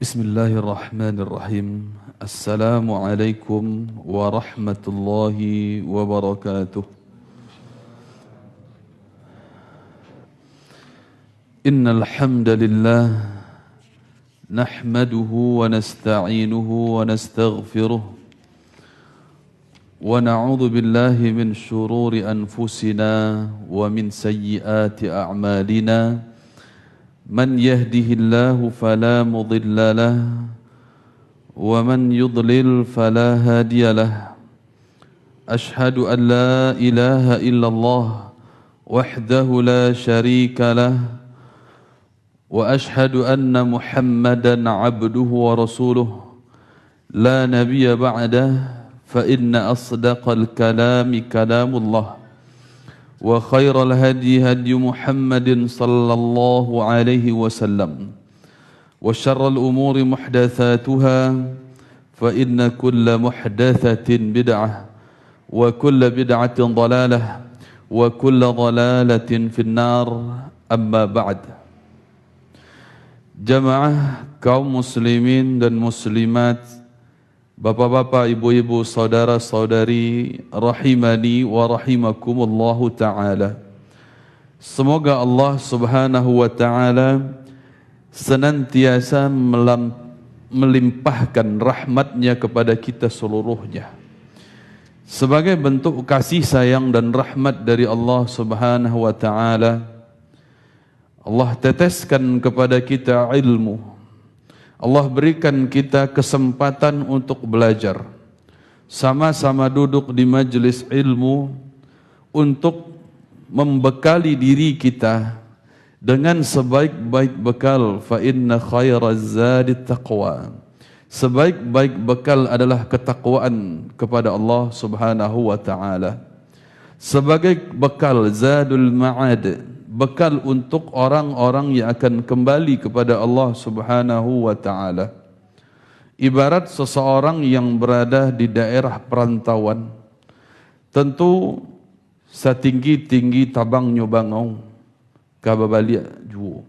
Bismillahirrahmanirrahim. Assalamualaikum warahmatullahi wabarakatuh. Innal hamdalillah nahmaduhu wa nasta'inuhu wa nastaghfiruh wa na'udzu billahi min shururi anfusina wa min sayyiati a'malina. Man yahdihillahu fala mudilla lahu wa man yudlil fala hadiya lahu. Ashhadu an la ilaha illallah wahdahu la syarika lahu wa ashhadu anna Muhammadan abduhu wa rasuluh la nabiyya ba'dahu fa inna asdaqal kalami kalamullah wa khairal hadi hadi Muhammadin sallallahu alaihi wasallam wa syarral umuri muhdatsatuha fa inna kulla muhdatsatin bid'ah wa kulla bid'atin dhalalah wa kulla dhalalatin finnar. Amma ba'd. Jamaah kaum muslimin dan muslimat, bapak-bapak, ibu-ibu, saudara-saudari, rahimani wa rahimakumullahu ta'ala. Semoga Allah subhanahu wa ta'ala senantiasa melimpahkan rahmatnya kepada kita seluruhnya. Sebagai bentuk kasih sayang dan rahmat dari Allah subhanahu wa ta'ala, Allah teteskan kepada kita ilmu. Allah berikan kita kesempatan untuk belajar, sama-sama duduk di majelis ilmu untuk membekali diri kita dengan sebaik-baik bekal. Fa inna khairaz zadi taqwa. Sebaik-baik bekal adalah ketakwaan kepada Allah Subhanahu wa taala. Sebagai bekal zadul ma'ad, bekal untuk orang-orang yang akan kembali kepada Allah Subhanahu wa ta'ala. Ibarat seseorang yang berada di daerah perantauan, tentu setinggi-tinggi tabang nyobangau kababaliak juo.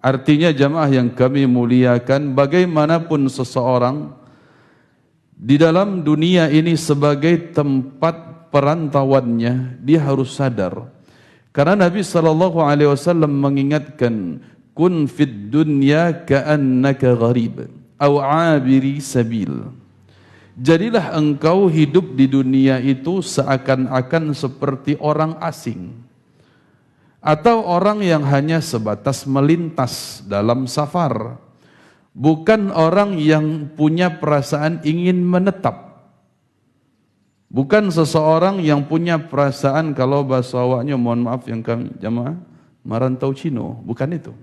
Artinya jamaah yang kami muliakan, bagaimanapun seseorang di dalam dunia ini sebagai tempat perantauannya, dia harus sadar. Karena Nabi SAW mengingatkan, kun fid dunya ka'annaka gharib aw 'abiri sabil. Jadilah engkau hidup di dunia itu seakan-akan seperti orang asing atau orang yang hanya sebatas melintas dalam safar, bukan orang yang punya perasaan ingin menetap. Bukan seseorang yang punya perasaan, kalau bahasa awaknya, mohon maaf yang kami jamaah, marantau Cino, bukan itu.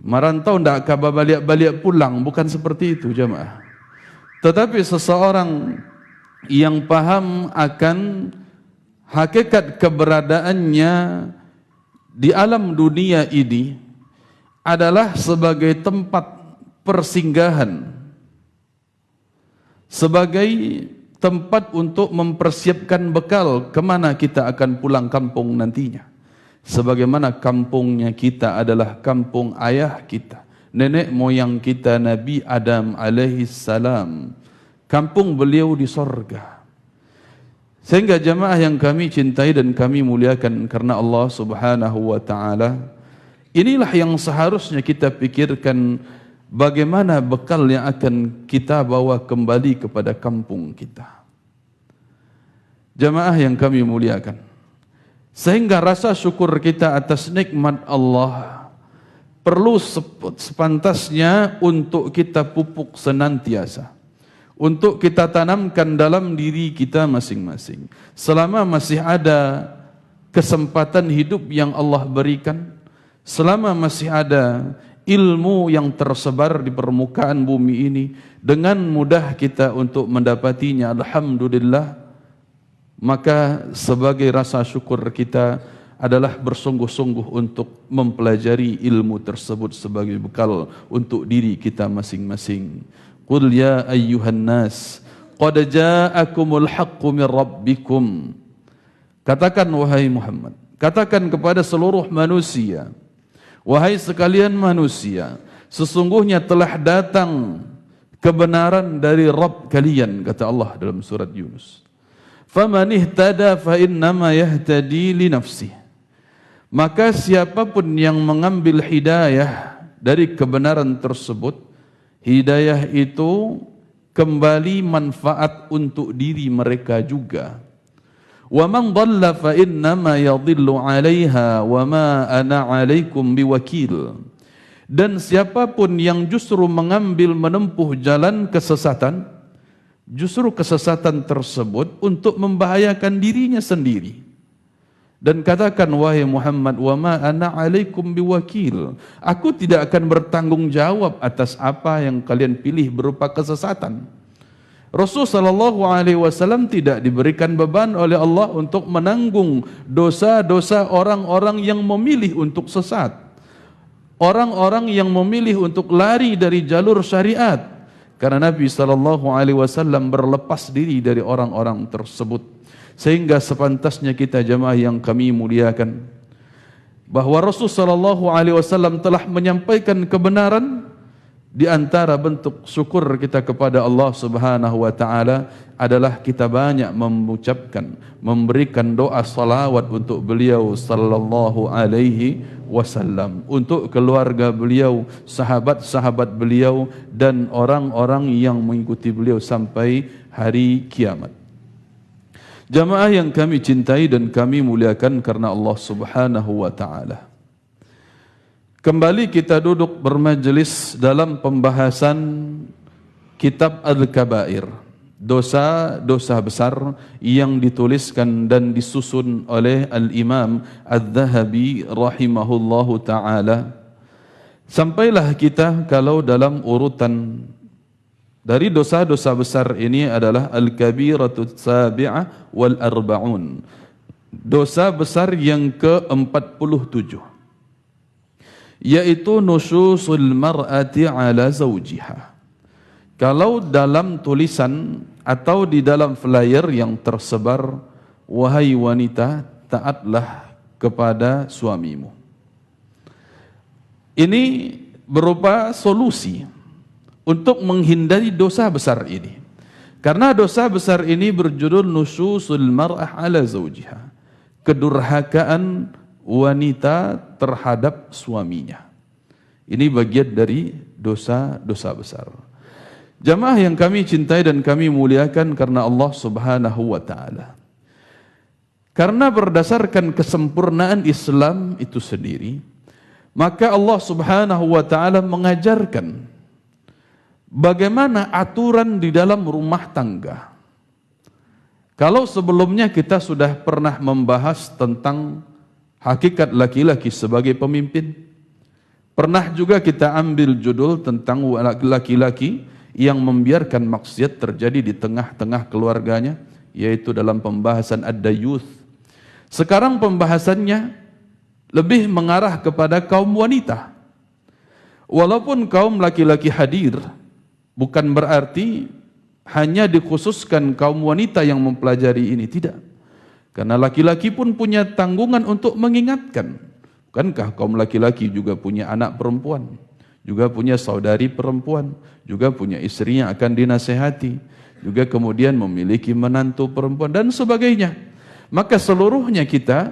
Marantau ndak kabar balik-balik pulang, bukan seperti itu jamaah. Tetapi seseorang yang paham akan hakikat keberadaannya di alam dunia ini adalah sebagai tempat persinggahan, sebagai tempat untuk mempersiapkan bekal kemana kita akan pulang kampung nantinya. Sebagaimana kampungnya kita adalah kampung ayah kita, nenek moyang kita Nabi Adam alaihi salam. Kampung beliau di sorga. Sehingga jamaah yang kami cintai dan kami muliakan karena Allah subhanahu wa ta'ala, inilah yang seharusnya kita pikirkan. Bagaimana bekal yang akan kita bawa kembali kepada kampung kita. Jamaah yang kami muliakan, sehingga rasa syukur kita atas nikmat Allah perlu sepantasnya untuk kita pupuk senantiasa, untuk kita tanamkan dalam diri kita masing-masing. Selama masih ada kesempatan hidup yang Allah berikan, selama masih ada ilmu yang tersebar di permukaan bumi ini, dengan mudah kita untuk mendapatinya, alhamdulillah. Maka sebagai rasa syukur kita adalah bersungguh-sungguh untuk mempelajari ilmu tersebut sebagai bekal untuk diri kita masing-masing. Qul ya ayyuhan nas qad ja'akumul haqqu min rabbikum. Katakan wahai Muhammad, katakan kepada seluruh manusia, wahai sekalian manusia, Sesungguhnya telah datang kebenaran dari Rabb kalian, kata Allah dalam surat Yunus. Faman ihtada fa innama yahtadi li nafsihi. Maka siapapun yang mengambil hidayah dari kebenaran tersebut, hidayah itu kembali manfaat untuk diri mereka juga. Wa man dhalla fa innama yadhillu 'alaiha wa ma ana 'alaikum biwakil. Dan siapapun yang justru menempuh jalan kesesatan, justru kesesatan tersebut untuk membahayakan dirinya sendiri. Dan katakan, wahai Muhammad, wa ma ana 'alaikum biwakil. Aku tidak akan bertanggung jawab atas apa yang kalian pilih berupa kesesatan. Rasul sallallahu alaihi wasallam tidak diberikan beban oleh Allah untuk menanggung dosa-dosa orang-orang yang memilih untuk sesat. Orang-orang yang memilih untuk lari dari jalur syariat. Karena Nabi sallallahu alaihi wasallam berlepas diri dari orang-orang tersebut. Sehingga sepantasnya kita jamaah yang kami muliakan, bahwa Rasul sallallahu alaihi wasallam telah menyampaikan kebenaran. Di antara bentuk syukur kita kepada Allah Subhanahu wa taala adalah kita banyak memberikan doa salawat untuk beliau sallallahu alaihi wasallam, untuk keluarga beliau, sahabat-sahabat beliau dan orang-orang yang mengikuti beliau sampai hari kiamat. Jamaah yang kami cintai dan kami muliakan karena Allah Subhanahu wa taala. Kembali kita duduk bermajelis dalam pembahasan kitab Al-Kabair, dosa-dosa besar yang dituliskan dan disusun oleh Al-Imam Adz-Dzahabi rahimahullahu ta'ala. Sampailah kita kalau dalam urutan dari dosa-dosa besar ini adalah Al-Kabiratu Sabi'ah wal Arba'un, dosa besar yang ke-47, yaitu nusyusul mar'ati ala zawjiha. Kalau dalam tulisan atau di dalam flyer yang tersebar, wahai wanita, taatlah kepada suamimu. Ini berupa solusi untuk menghindari dosa besar ini. Karena dosa besar ini berjudul nusyusul mar'ah ala zawjiha, kedurhakaan wanita terhadap suaminya. Ini bagian dari dosa-dosa besar. Jamaah yang kami cintai dan kami muliakan karena Allah Subhanahu wa taala. Karena berdasarkan kesempurnaan Islam itu sendiri, maka Allah Subhanahu wa taala mengajarkan bagaimana aturan di dalam rumah tangga. Kalau sebelumnya kita sudah pernah membahas tentang hakikat laki-laki sebagai pemimpin. Pernah juga kita ambil judul tentang laki-laki yang membiarkan maksiat terjadi di tengah-tengah keluarganya, yaitu dalam pembahasan Ad-Dayuth. Sekarang pembahasannya lebih mengarah kepada kaum wanita. Walaupun kaum laki-laki hadir, bukan berarti hanya dikhususkan kaum wanita yang mempelajari ini, tidak. Karena laki-laki pun punya tanggungan untuk mengingatkan. Bukankah kaum laki-laki juga punya anak perempuan, juga punya saudari perempuan, juga punya istri yang akan dinasehati, juga kemudian memiliki menantu perempuan dan sebagainya. Maka seluruhnya kita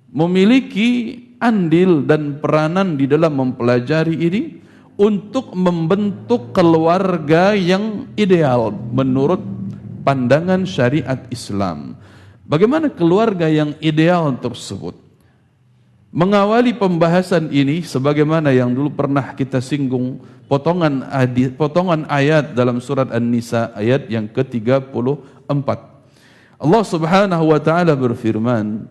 memiliki andil dan peranan di dalam mempelajari ini untuk membentuk keluarga yang ideal menurut pandangan syariat Islam. Bagaimana keluarga yang ideal tersebut? Mengawali pembahasan ini sebagaimana yang dulu pernah kita singgung, potongan ayat dalam surat An-Nisa ayat yang ke-34. Allah Subhanahu wa taala berfirman,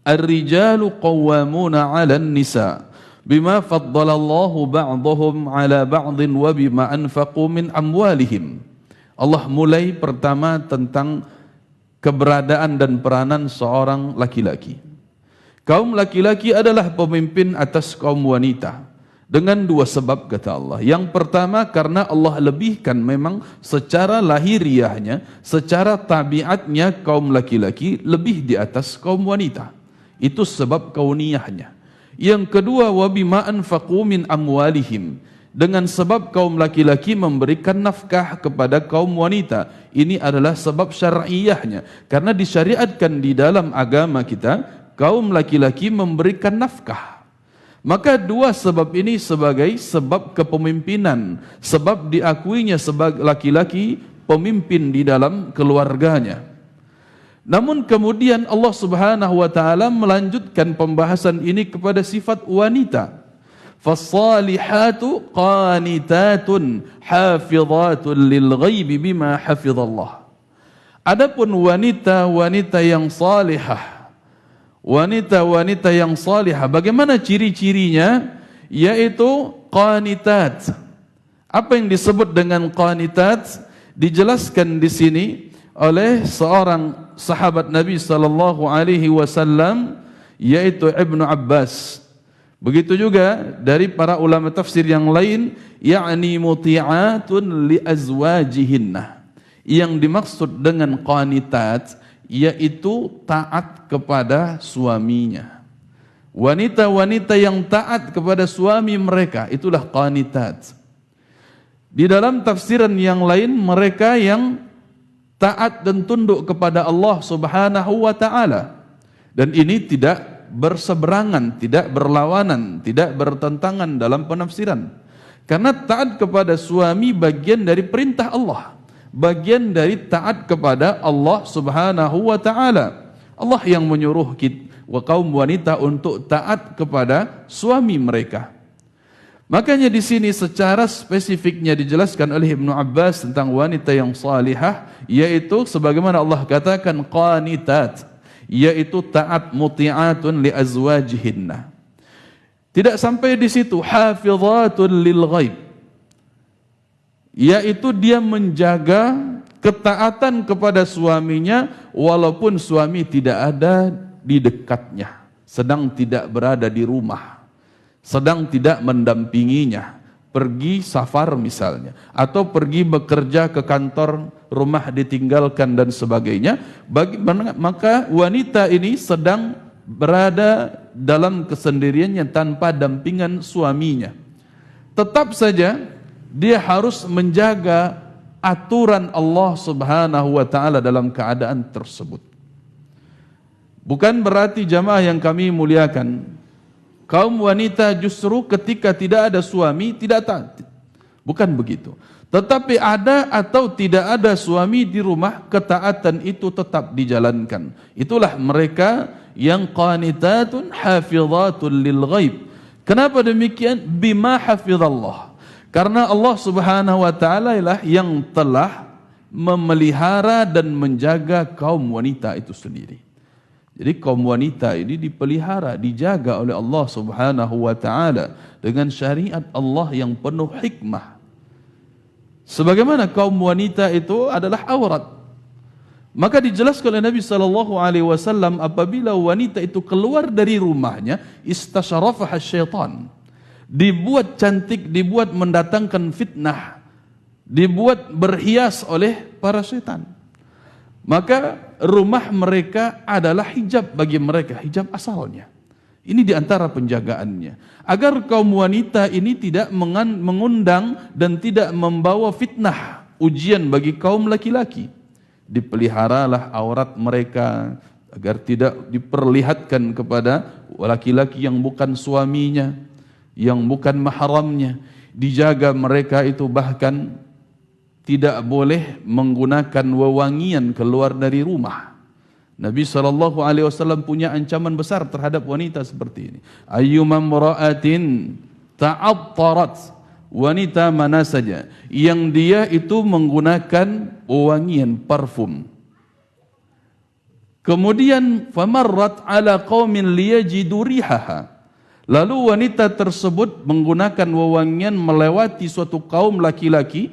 "Ar-rijalu qawwamuna 'alan nisa bima faddalallahu ba'dahum 'ala ba'din wa bima anfaqu min amwalihim." Allah mulai pertama tentang keberadaan dan peranan seorang laki-laki. Kaum laki-laki adalah pemimpin atas kaum wanita dengan dua sebab, kata Allah. Yang pertama karena Allah lebihkan memang secara lahiriahnya, secara tabiatnya kaum laki-laki lebih di atas kaum wanita. Itu sebab kauniyahnya. Yang kedua, wa bima anfaqu min amwalihim, dengan sebab kaum laki-laki memberikan nafkah kepada kaum wanita. Ini adalah sebab syar'iyahnya, karena disyariatkan di dalam agama kita kaum laki-laki memberikan nafkah. Maka dua sebab ini sebagai sebab kepemimpinan, sebab diakuinya sebagai laki-laki pemimpin di dalam keluarganya. Namun kemudian Allah Subhanahu wa taala melanjutkan pembahasan ini kepada sifat wanita. Fassalihatu qanitatun hafizatun lil ghaibi bima hafizallah. Adapun wanita-wanita yang salihah, wanita-wanita yang salihah, bagaimana ciri-cirinya? Yaitu qanitat. Apa yang disebut dengan qanitat dijelaskan di sini oleh seorang sahabat Nabi sallallahu alaihi wasallam, yaitu Ibnu Abbas. Begitu juga dari para ulama tafsir yang lain, yakni muti'atun li azwajihinna. Yang dimaksud dengan qanitat yaitu taat kepada suaminya. Wanita-wanita yang taat kepada suami mereka, itulah qanitat. Di dalam tafsiran yang lain, mereka yang taat dan tunduk kepada Allah Subhanahu wa taala. Dan ini tidak berseberangan, tidak berlawanan, tidak bertentangan dalam penafsiran. Karena taat kepada suami bagian dari perintah Allah, bagian dari taat kepada Allah Subhanahu wa taala. Allah yang menyuruh kita, kaum wanita, untuk taat kepada suami mereka. Makanya di sini secara spesifiknya dijelaskan oleh Ibnu Abbas tentang wanita yang salihah, yaitu sebagaimana Allah katakan qanitat, yaitu taat, muti'atun li azwajihinna. Tidak sampai di situ, hafizatun lil ghaib, yaitu dia menjaga ketaatan kepada suaminya walaupun suami tidak ada di dekatnya, sedang tidak berada di rumah, sedang tidak mendampinginya, pergi safar misalnya, atau pergi bekerja ke kantor, rumah ditinggalkan dan sebagainya. Maka wanita ini sedang berada dalam kesendiriannya tanpa dampingan suaminya. Tetap saja dia harus menjaga aturan Allah Subhanahu wa taala dalam keadaan tersebut. Bukan berarti jamaah yang kami muliakan, kaum wanita justru ketika tidak ada suami tidak taat. Bukan begitu. Tetapi ada atau tidak ada suami di rumah, ketaatan itu tetap dijalankan. Itulah mereka yang qanitatun hafizatun lil ghaib. Kenapa demikian? Bima hafizallah. Karena Allah Subhanahu wa taala lah yang telah memelihara dan menjaga kaum wanita itu sendiri. Jadi kaum wanita ini dipelihara, dijaga oleh Allah Subhanahu wa taala dengan syariat Allah yang penuh hikmah. Sebagaimana kaum wanita itu adalah aurat. Maka dijelaskan oleh Nabi sallallahu alaihi wasallam, apabila wanita itu keluar dari rumahnya, istasyarafaha syaitan. Dibuat cantik, dibuat mendatangkan fitnah, dibuat berhias oleh para syaitan. Maka rumah mereka adalah hijab bagi mereka, hijab asalnya. Ini diantara penjagaannya, agar kaum wanita ini tidak mengundang dan tidak membawa fitnah, ujian bagi kaum laki-laki. Dipeliharalah aurat mereka agar tidak diperlihatkan kepada laki-laki yang bukan suaminya, yang bukan mahramnya. Dijaga mereka itu, bahkan tidak boleh menggunakan wewangian keluar dari rumah. Nabi SAW punya ancaman besar terhadap wanita seperti ini. Ayyumam ra'atin ta'attarat, wanita mana saja yang dia itu menggunakan wewangian, parfum, kemudian famarrat ala qaumin liyajidu rihaha, lalu wanita tersebut menggunakan wewangian melewati suatu kaum laki-laki,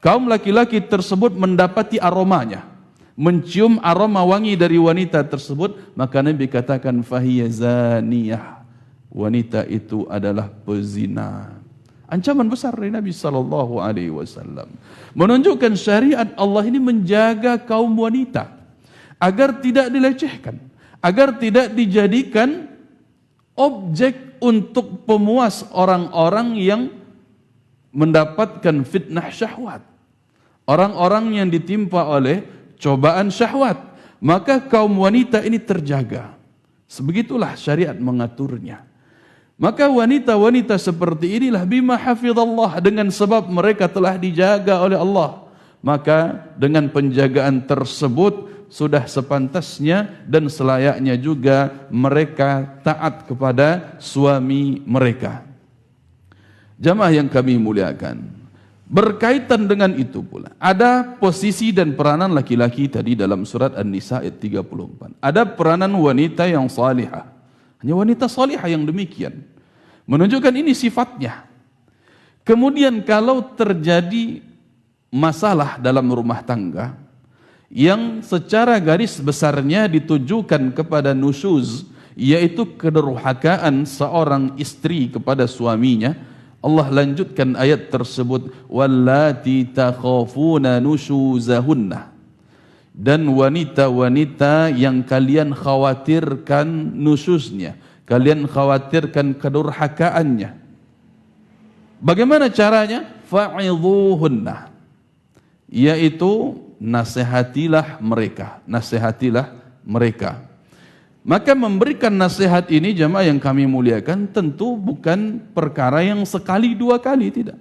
kaum laki-laki tersebut mendapati aromanya, mencium aroma wangi dari wanita tersebut, maka Nabi katakan fahiya zaniyah, wanita itu adalah pezina. Ancaman besar dari Nabi sallallahu alaihi wasallam, menunjukkan syariat Allah ini menjaga kaum wanita agar tidak dilecehkan, agar tidak dijadikan objek untuk pemuas orang-orang yang mendapatkan fitnah syahwat. Orang-orang yang ditimpa oleh cobaan syahwat, maka kaum wanita ini terjaga. Sebegitulah syariat mengaturnya. Maka wanita-wanita seperti inilah bima hafizallah, dengan sebab mereka telah dijaga oleh Allah. Maka dengan penjagaan tersebut sudah sepantasnya dan selayaknya juga mereka taat kepada suami mereka. Jamaah yang kami muliakan, berkaitan dengan itu pula ada posisi dan peranan laki-laki tadi dalam surat An-Nisa ayat 34. Ada peranan wanita yang salihah. Hanya wanita salihah yang demikian. Menunjukkan ini sifatnya. Kemudian kalau terjadi masalah dalam rumah tangga yang secara garis besarnya ditujukan kepada nusyuz, yaitu kedurhakaan seorang istri kepada suaminya, Allah lanjutkan ayat tersebut, wallati takhafuna nusyuzahunna, dan wanita-wanita yang kalian khawatirkan nusyuznya, kalian khawatirkan kedurhakaannya. Bagaimana caranya? Fa'idhuhunna, yaitu nasihatilah mereka, nasihatilah mereka. Maka memberikan nasihat ini, jamaah yang kami muliakan, tentu bukan perkara yang sekali dua kali, tidak.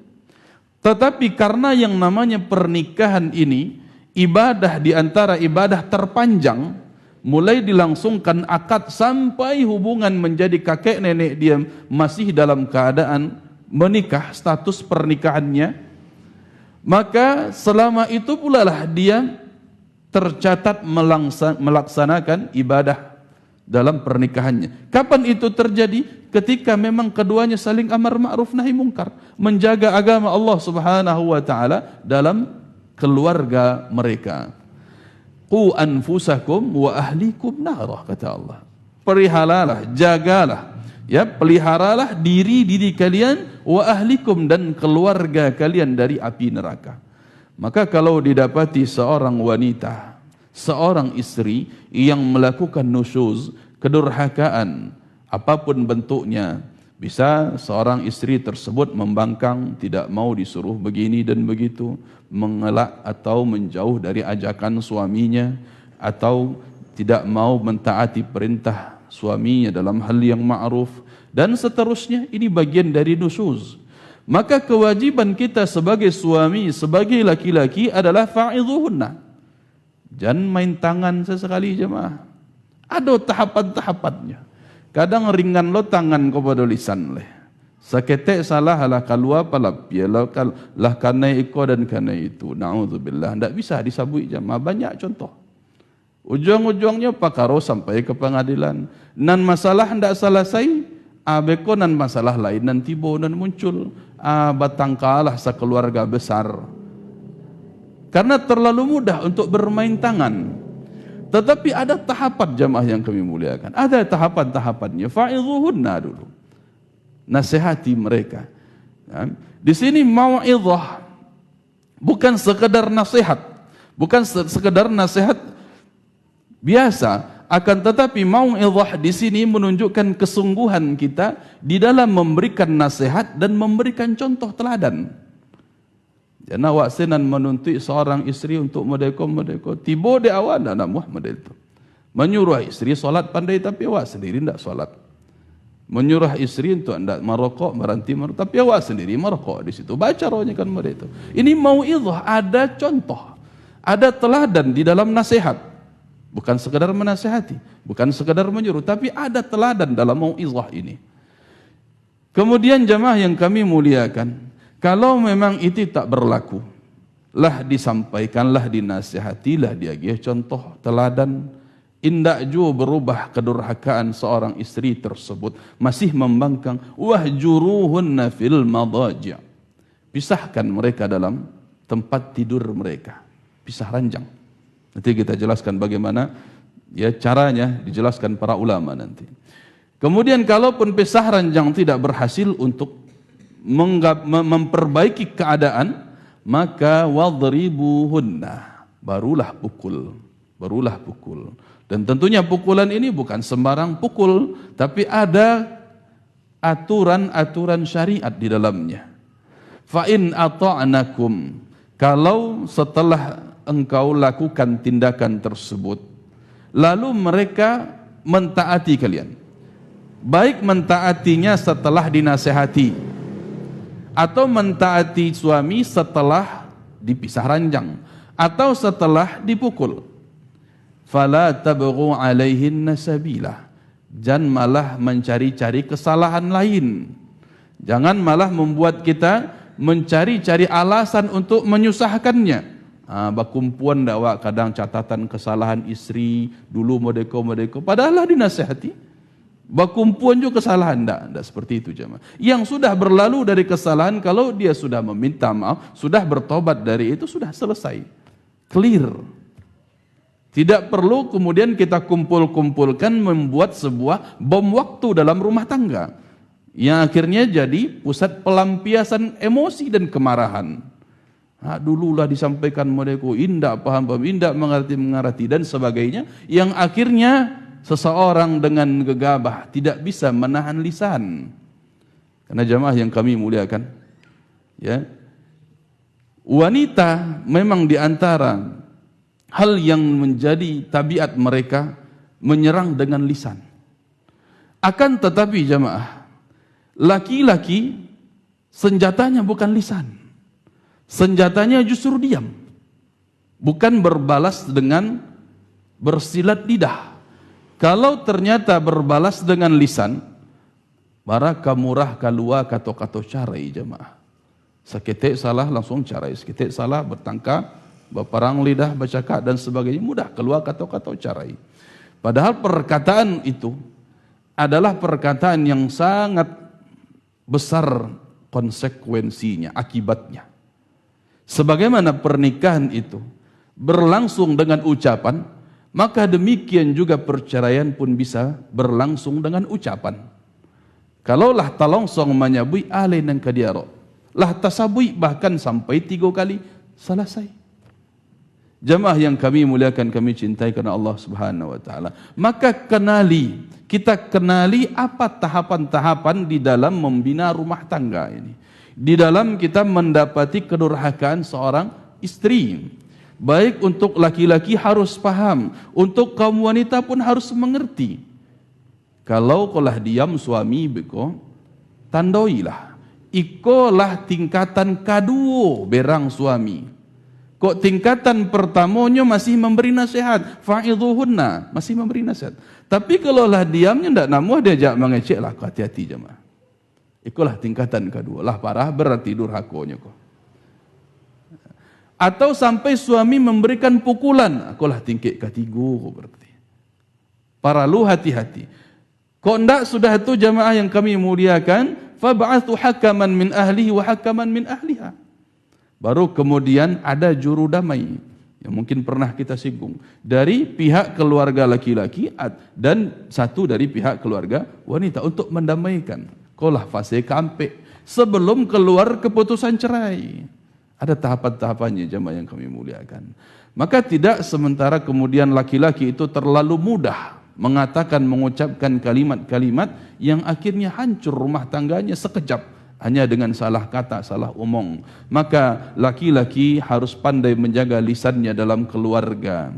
Tetapi karena yang namanya pernikahan ini ibadah di antara ibadah terpanjang, mulai dilangsungkan akad sampai hubungan menjadi kakek nenek dia masih dalam keadaan menikah, status pernikahannya, maka selama itu pula lah dia tercatat melaksanakan ibadah dalam pernikahannya. Kapan itu terjadi? Ketika memang keduanya saling amar ma'ruf nahi mungkar, menjaga agama Allah Subhanahu wa taala dalam keluarga mereka. Qu anfusakum wa ahlikum narah, kata Allah. Perihalalah, jagalah, ya, peliharalah diri kalian, wa ahlikum, dan keluarga kalian dari api neraka. Maka kalau didapati seorang wanita, seorang istri yang melakukan nusyuz, kedurhakaan, apapun bentuknya, bisa seorang istri tersebut membangkang, tidak mau disuruh begini dan begitu, mengelak atau menjauh dari ajakan suaminya, atau tidak mau mentaati perintah suaminya dalam hal yang ma'ruf, dan seterusnya. Ini bagian dari nusyuz. Maka kewajiban kita sebagai suami, sebagai laki-laki adalah fa'idhuhunna. Jangan main tangan sesekali, jemaah. Ada tahapan-tahapannya. Kadang ringan lo tangan kepada lisan leh. Saketek salah lah kalua palap ya lah kanai iko dan kanai itu. Na'udzubillah. Tidak bisa disabui, jemaah. Banyak contoh. Ujung-ujungnya pakaro sampai ke pengadilan. Nan masalah tidak selesai, abeko nan masalah lain nan tibo dan muncul. Batangkalah sekeluarga besar. Karena terlalu mudah untuk bermain tangan. Tetapi ada tahapan, jamaah yang kami muliakan. Ada tahapan-tahapannya. Fa'idhuhunna dulu. Nasihati mereka. Di sini mau'idhah bukan sekedar nasihat, bukan sekedar nasihat biasa, akan tetapi mau'idhah di sini menunjukkan kesungguhan kita di dalam memberikan nasihat dan memberikan contoh teladan. Jangan awak senan menuntut seorang istri untuk medeko tiba di awal nak Muhammad itu. Menyuruh istri solat pandai tapi awak sendiri tidak solat. Menyuruh istri untuk tidak merokok, berhenti merokok, tapi awak sendiri merokok di situ. Baca rohnya kan mereka itu. Ini mau'idhah, ada contoh, ada teladan di dalam nasihat. Bukan sekadar menasihati, bukan sekadar menyuruh, tapi ada teladan dalam mau'idhah ini. Kemudian jamaah yang kami muliakan, kalau memang itu tak berlaku, lah disampaikanlah, dinasihatilah dia contoh teladan. Indak jua berubah kedurhakaan seorang istri tersebut, masih membangkang. Wahjuruhunna fil madaji', pisahkan mereka dalam tempat tidur mereka, pisah ranjang. Nanti kita jelaskan bagaimana ya caranya, dijelaskan para ulama nanti. Kemudian kalaupun pisah ranjang tidak berhasil untuk memperbaiki keadaan, maka wadribuhunna, barulah pukul. Dan tentunya pukulan ini bukan sembarang pukul, tapi ada aturan-aturan syariat di dalamnya. Fa in ata'nakum, kalau setelah engkau lakukan tindakan tersebut, lalu mereka mentaati kalian, baik mentaatinya setelah dinasehati, atau mentaati suami setelah dipisah ranjang, atau setelah dipukul, fala tabghu alaihinna sabila, jangan malah mencari-cari kesalahan lain, jangan malah membuat kita mencari-cari alasan untuk menyusahkannya. Bakumpuan dakwa kadang catatan kesalahan istri dulu modeko, padahal dinasihati. Bakumpuan juga kesalahan, tidak seperti itu jemaah. Yang sudah berlalu dari kesalahan, kalau dia sudah meminta maaf, sudah bertobat dari itu, sudah selesai, clear. Tidak perlu kemudian kita kumpul-kumpulkan membuat sebuah bom waktu dalam rumah tangga yang akhirnya jadi pusat pelampiasan emosi dan kemarahan. Dululah disampaikan modeko, indak paham, indak mengerti dan sebagainya, yang akhirnya seseorang dengan gegabah tidak bisa menahan lisan. Karena jamaah yang kami muliakan, ya, wanita memang diantara hal yang menjadi tabiat mereka menyerang dengan lisan. Akan tetapi jamaah, laki-laki senjatanya bukan lisan, senjatanya justru diam, bukan berbalas dengan bersilat lidah. Kalau ternyata berbalas dengan lisan, baraka murah kalua kato-kato carai jemaah. Seketik salah langsung carai, seketik salah bertangkap, berperang lidah, bercakap dan sebagainya, mudah keluar kato-kato carai. Padahal perkataan itu adalah perkataan yang sangat besar konsekuensinya, akibatnya. Sebagaimana pernikahan itu berlangsung dengan ucapan, maka demikian juga perceraian pun bisa berlangsung dengan ucapan. Kalaulah talongsong menyabui alai nang kadiaro, lah tasabui bahkan sampai 3 kali, selesai. Jamaah yang kami muliakan, kami cintai karena Allah Subhanahu wa taala. Maka kita kenali apa tahapan-tahapan di dalam membina rumah tangga ini. Di dalam kita mendapati kedurhakaan seorang istri. Baik untuk laki-laki harus paham, untuk kaum wanita pun harus mengerti. Kalau kolah diam suami beko, tandoilah. Ikolah tingkatan kedua berang suami. Kok tingkatan pertamanya masih memberi nasihat, fa'idhuhunna, masih memberi nasihat. Tapi kalau lah diamnya tidak namuh, diajak mengecek lah, hati-hati jemaah. Ikulah tingkatan kedua, lah parah berarti durhakonya kok. Atau sampai suami memberikan pukulan, akulah tingkik ketiga berarti. Para lu hati-hati. Kok ndak sudah itu jamaah yang kami muliakan, fab'athu hakaman min ahlihi wa hakaman min ahliha. Baru kemudian ada juru damai yang mungkin pernah kita singgung dari pihak keluarga laki-laki dan satu dari pihak keluarga wanita untuk mendamaikan. Kolah fase kampe sebelum keluar keputusan cerai. Ada tahapan-tahapannya jemaah yang kami muliakan. Maka tidak sementara kemudian laki-laki itu terlalu mudah mengucapkan kalimat-kalimat yang akhirnya hancur rumah tangganya sekejap hanya dengan salah kata, salah omong. Maka laki-laki harus pandai menjaga lisannya dalam keluarga.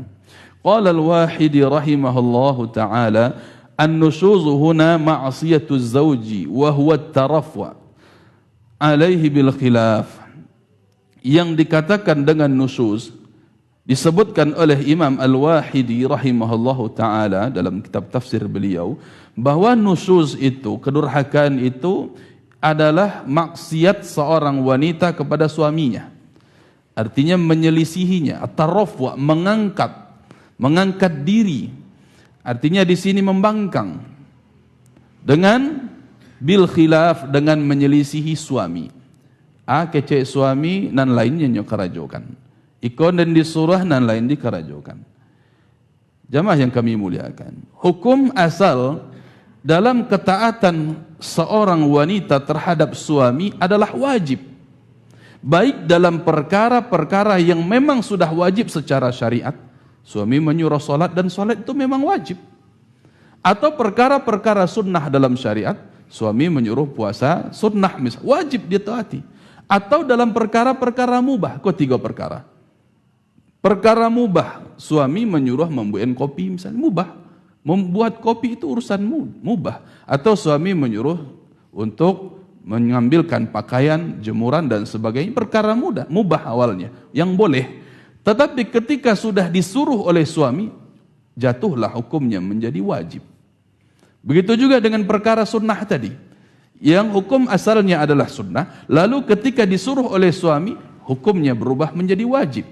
Qala al-Wahidi rahimahullahu ta'ala, an-nushuzu huna ma'asiyatu zawji wa huwa at-tarafwa alaihi bil khilaf. Yang dikatakan dengan nusyuz disebutkan oleh Imam Al-Wahidi rahimahullahu ta'ala dalam kitab tafsir beliau, bahwa nusyuz itu, kedurhakaan itu adalah maksiat seorang wanita kepada suaminya. Artinya menyelisihinya, at-tarafwa, mengangkat diri. Artinya di sini membangkang dengan bil khilaf, dengan menyelisihi suami. Kecek suami nan lainnya nyokarajokan. Ikon dan disurah nan lain dikarajokan. Jamaah yang kami muliakan, hukum asal dalam ketaatan seorang wanita terhadap suami adalah wajib. Baik dalam perkara-perkara yang memang sudah wajib secara syariat, suami menyuruh solat dan solat itu memang wajib. Atau perkara-perkara sunnah dalam syariat, suami menyuruh puasa sunnah, wajib dia taati. Atau dalam perkara-perkara mubah, kok 3 perkara. Perkara mubah, suami menyuruh membuat kopi misalnya, mubah. Membuat kopi itu urusan mubah. Atau suami menyuruh untuk mengambilkan pakaian, jemuran dan sebagainya, perkara mubah awalnya, yang boleh. Tetapi ketika sudah disuruh oleh suami, jatuhlah hukumnya menjadi wajib. Begitu juga dengan perkara sunnah tadi, yang hukum asalnya adalah sunnah, lalu ketika disuruh oleh suami, hukumnya berubah menjadi wajib.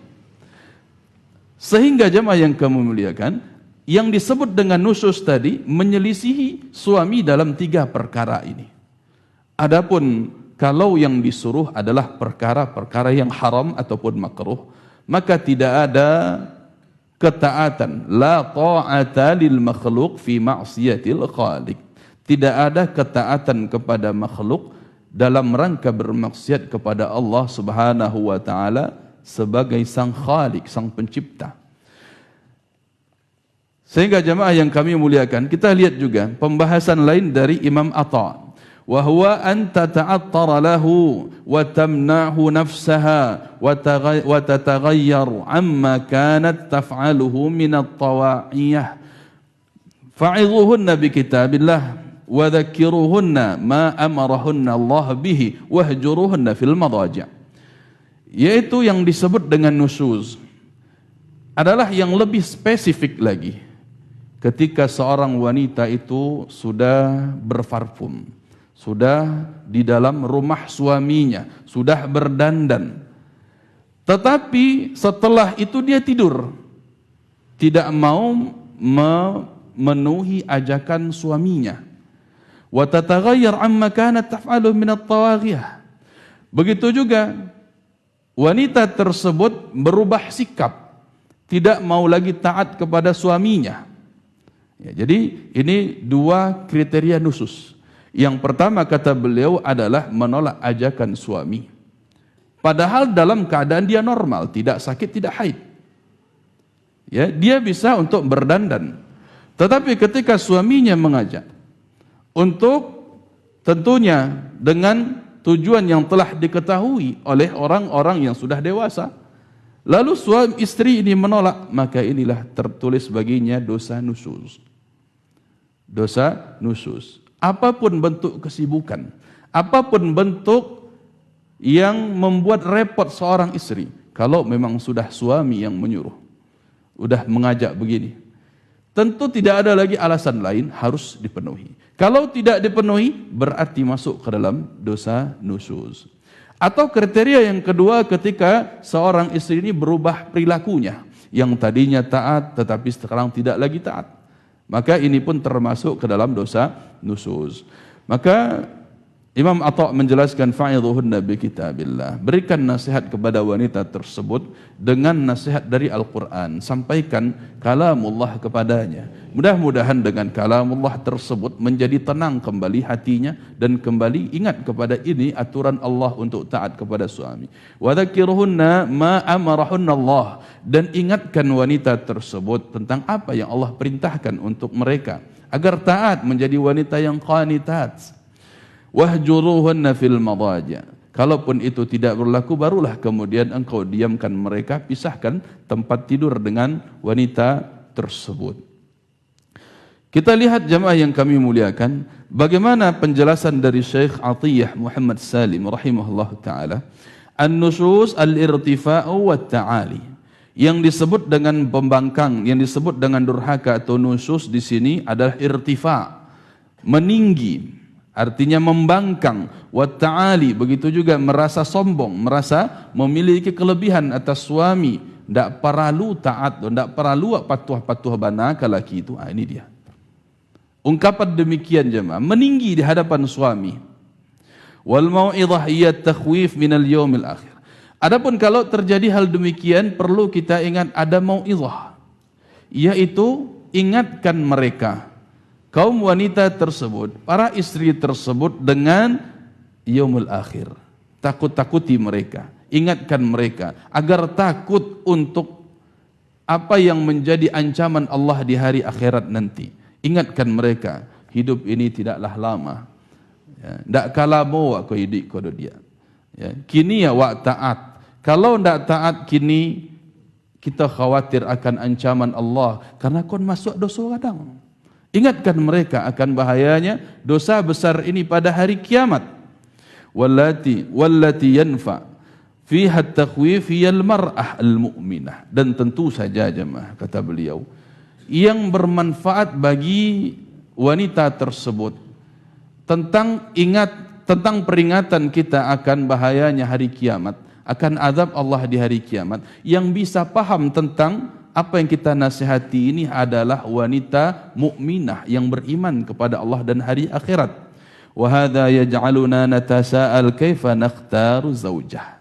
Sehingga jemaah yang kami muliakan, yang disebut dengan nusyuz tadi menyelisihi suami dalam 3 perkara ini. Adapun kalau yang disuruh adalah perkara-perkara yang haram ataupun makruh, maka tidak ada ketaatan. La ta'ata lil makhluq fi ma'siyatil khaliq. Tidak ada ketaatan kepada makhluk dalam rangka bermaksiat kepada Allah Subhanahu wa taala sebagai sang khalik, sang pencipta. Sehingga jemaah yang kami muliakan, kita lihat juga pembahasan lain dari Imam Atha. Wa huwa an tata'attara lahu wa tamna'hu nafsaha wa tataghayyar amma kanat taf'aluhu min at-tawa'iyah. Fa'idhuhunna bi kitabillah wa dhakkiruhunna ma amarahunna Allah bihi wahjuruhunna fil madaji'. Yaitu yang disebut dengan nusyuz adalah yang lebih spesifik lagi. Ketika seorang wanita itu sudah berparfum, sudah di dalam rumah suaminya, sudah berdandan, tetapi setelah itu dia tidur, tidak mau memenuhi ajakan suaminya. Wa tataghayyar amma kanat taf'alu min at-tawaghiyah. Begitu juga wanita tersebut berubah sikap, tidak mau lagi taat kepada suaminya. Ya, jadi ini 2 kriteria nusyuz. Yang pertama kata beliau adalah menolak ajakan suami. Padahal dalam keadaan dia normal, tidak sakit, tidak haid. Ya, dia bisa untuk berdandan. Tetapi ketika suaminya mengajak untuk tentunya dengan tujuan yang telah diketahui oleh orang-orang yang sudah dewasa, lalu suami istri ini menolak, maka inilah tertulis baginya dosa nusyuz. Dosa nusyuz. Apapun bentuk kesibukan, apapun bentuk yang membuat repot seorang istri, kalau memang sudah suami yang menyuruh, sudah mengajak begini, tentu tidak ada lagi alasan lain, harus dipenuhi. Kalau tidak dipenuhi, berarti masuk ke dalam dosa nusyuz. Atau kriteria yang kedua, ketika seorang istri ini berubah perilakunya, yang tadinya taat tetapi sekarang tidak lagi taat, maka ini pun termasuk ke dalam dosa nusyuz. Maka Imam Atha menjelaskan fa'idhuhunna bi kitabillah. Berikan nasihat kepada wanita tersebut dengan nasihat dari Al-Quran. Sampaikan kalamullah kepadanya. Mudah-mudahan dengan kalamullah tersebut menjadi tenang kembali hatinya dan kembali ingat kepada ini aturan Allah untuk taat kepada suami. Wa dzakirhunna ma amarahunna Allah, dan ingatkan wanita tersebut tentang apa yang Allah perintahkan untuk mereka agar taat menjadi wanita yang qanitat. Wahjuruhunna fil madaji'. Kalaupun itu tidak berlaku, barulah kemudian engkau diamkan mereka, pisahkan tempat tidur dengan wanita tersebut. Kita lihat jemaah yang kami muliakan, bagaimana penjelasan dari Syekh Atiyah Muhammad Salim rahimahullah ta'ala. An-nusyuz al-irtifa'u wa ta'ali. Yang disebut dengan pembangkang, yang disebut dengan durhaka atau nusyuz di sini adalah irtifa', meninggi. Artinya membangkang, wa ta'ali, begitu juga merasa sombong, merasa memiliki kelebihan atas suami, tidak perlu taat, tidak perlu patuh-patuh bana laki itu. Ini dia. Ungkapan demikian jemaah, meninggi di hadapan suami. Wal mau'izah hiya takhwif minal yaumil akhir. Adapun kalau terjadi hal demikian, perlu kita ingat ada mau'izah, yaitu ingatkan mereka, kaum wanita tersebut, para istri tersebut dengan yaumul akhir. Takut-takuti mereka, ingatkan mereka agar takut untuk apa yang menjadi ancaman Allah di hari akhirat nanti. Ingatkan mereka, hidup ini tidaklah lama. Ya, ndak kala mau aku hidup kodo dia. Ya, kini ya wak taat. Kalau ndak taat kini, kita khawatir akan ancaman Allah karena kon masuk dosa kadang. Ingatkan mereka akan bahayanya dosa besar ini pada hari kiamat. Wallati yanfa fiha at-takhwif hiyal mar'ah al-mu'minah. Dan tentu saja jemaah, kata beliau, yang bermanfaat bagi wanita tersebut tentang peringatan kita akan bahayanya hari kiamat, akan azab Allah di hari kiamat. Yang bisa paham tentang apa yang kita nasihati ini adalah wanita mukminah yang beriman kepada Allah dan hari akhirat. Wa hadza yaj'aluna natasa'al kaifa nakhtaru zaujah.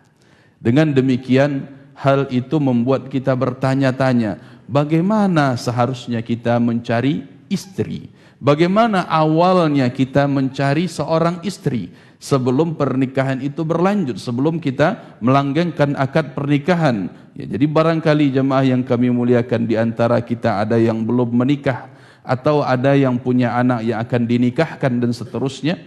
Dengan demikian, hal itu membuat kita bertanya-tanya, bagaimana seharusnya kita mencari istri? Bagaimana awalnya kita mencari seorang istri sebelum pernikahan itu berlanjut, sebelum kita melanggengkan akad pernikahan? Ya, jadi barangkali jemaah yang kami muliakan, di antara kita ada yang belum menikah, atau ada yang punya anak yang akan dinikahkan dan seterusnya,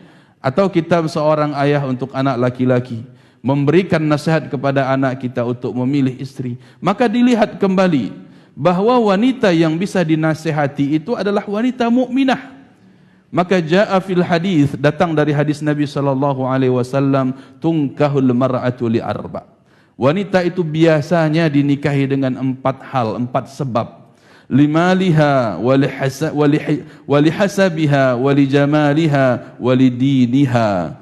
atau kita seorang ayah untuk anak laki-laki memberikan nasihat kepada anak kita untuk memilih istri, maka dilihat kembali bahwa wanita yang bisa dinasihati itu adalah wanita mukminah. Maka jaa fil hadis, datang dari hadis Nabi sallallahu alaihi wasallam, tunkahul mar'atu li arba. Wanita itu biasanya dinikahi dengan 4 hal, 4 sebab. Limaliha walihasabiha walijamaliha walidiniha.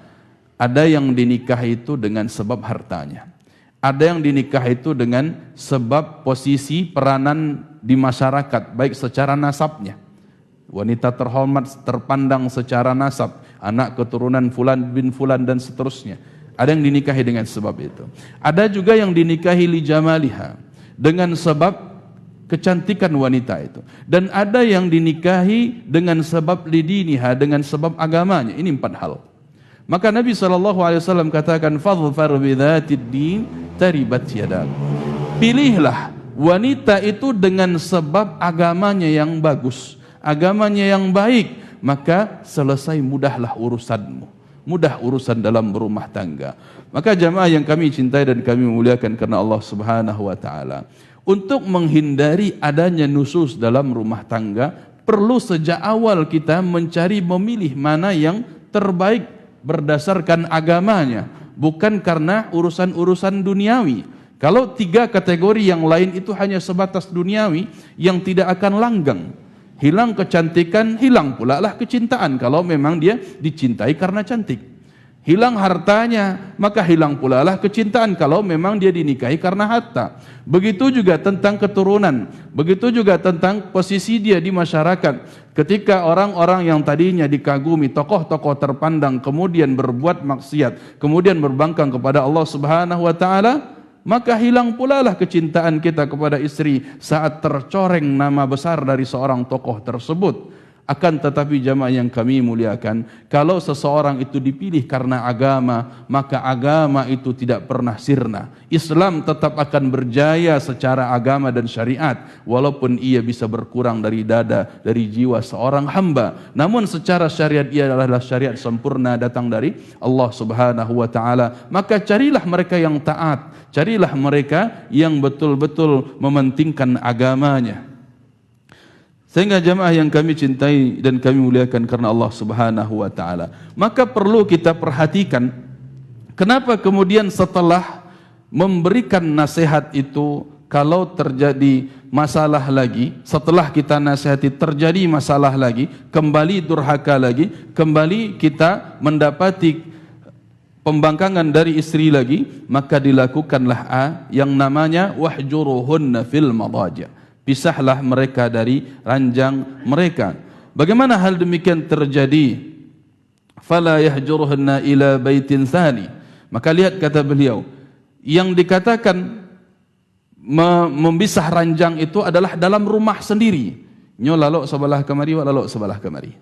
Ada yang dinikahi itu dengan sebab hartanya. Ada yang dinikah itu dengan sebab posisi peranan di masyarakat, baik secara nasabnya. Wanita terhormat, terpandang secara nasab, anak keturunan fulan bin fulan dan seterusnya. Ada yang dinikahi dengan sebab itu. Ada juga yang dinikahi li jamaliha, dengan sebab kecantikan wanita itu. Dan ada yang dinikahi dengan sebab lidiniha, dengan sebab agamanya. Ini 4 hal. Maka Nabi SAW katakan, fadhfar bidzatid din taribat yadak. Pilihlah wanita itu dengan sebab agamanya yang bagus, agamanya yang baik, maka selesai mudahlah urusanmu, mudah urusan dalam berumah tangga. Maka jamaah yang kami cintai dan kami muliakan karena Allah Subhanahu wa taala, untuk menghindari adanya nusus dalam rumah tangga, perlu sejak awal kita mencari, memilih mana yang terbaik berdasarkan agamanya, bukan karena urusan-urusan duniawi. Kalau 3 kategori yang lain itu hanya sebatas duniawi yang tidak akan langgeng. Hilang kecantikan, hilang pula lah kecintaan kalau memang dia dicintai karena cantik. Hilang hartanya, maka hilang pula lah kecintaan kalau memang dia dinikahi karena harta. Begitu juga tentang keturunan, begitu juga tentang posisi dia di masyarakat. Ketika orang-orang yang tadinya dikagumi, tokoh-tokoh terpandang, kemudian berbuat maksiat, kemudian berbangkang kepada Allah Subhanahu wa taala, maka hilang pula lah kecintaan kita kepada istri saat tercoreng nama besar dari seorang tokoh tersebut. Akan tetapi jamaah yang kami muliakan, kalau seseorang itu dipilih karena agama, maka agama itu tidak pernah sirna. Islam tetap akan berjaya secara agama dan syariat, walaupun ia bisa berkurang dari dada, dari jiwa seorang hamba. Namun secara syariat ia adalah syariat sempurna, datang dari Allah Subhanahu wa taala. Maka carilah mereka yang taat, carilah mereka yang betul-betul mementingkan agamanya. Sehingga jamaah yang kami cintai dan kami muliakan karena Allah Subhanahu wa taala, maka perlu kita perhatikan kenapa kemudian setelah memberikan nasihat itu, kalau terjadi masalah lagi, setelah kita nasihati terjadi masalah lagi, kembali durhaka lagi, kembali kita mendapati pembangkangan dari istri lagi, maka dilakukanlah yang namanya wahjuruhunna fil madaji'. Pisahlah mereka dari ranjang mereka. Bagaimana hal demikian terjadi? Fala yahjuruhunna ila baitin tsani. Maka lihat kata beliau, yang dikatakan memisah ranjang itu adalah dalam rumah sendiri. Nyo lalok sebelah kemari, wa lalok sebelah kemari.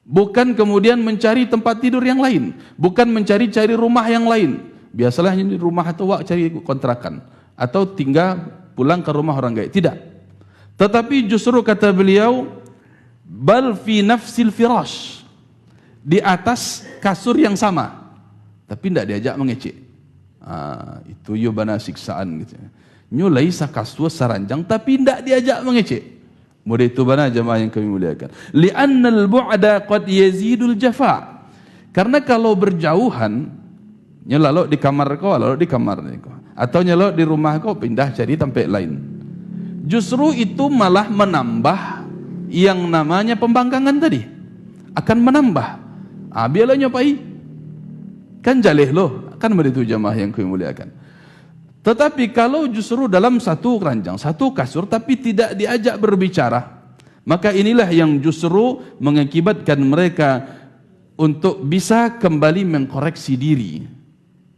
Bukan kemudian mencari tempat tidur yang lain, bukan mencari-cari rumah yang lain. Biasalah di rumah itu wak cari kontrakan atau tinggal pulang ke rumah orang gaib. Tidak. Tetapi justru kata beliau, bal fi nafsil firash, di atas kasur yang sama. tapi tidak diajak mengecek. Itu yo bana siksaan gitu. Nyo laisa kaswa saranjang tapi tidak diajak mengecek. Mudah itu bana jemaah yang kami muliakan. Li'annal bu'da qad yazidul jafa. Karena kalau berjauhan, nyelalo di kamar kau, lalu di kamar kau, atau nyelalo di rumah kau, pindah cari tempat lain. Justru itu malah menambah yang namanya pembangkangan tadi. Akan menambah. Biarlah nyopai. Kan jalih loh. Kan begitu jemaah yang kami muliakan. Tetapi kalau justru dalam satu keranjang, satu kasur, tapi tidak diajak berbicara, maka inilah yang justru mengakibatkan mereka untuk bisa kembali mengkoreksi diri.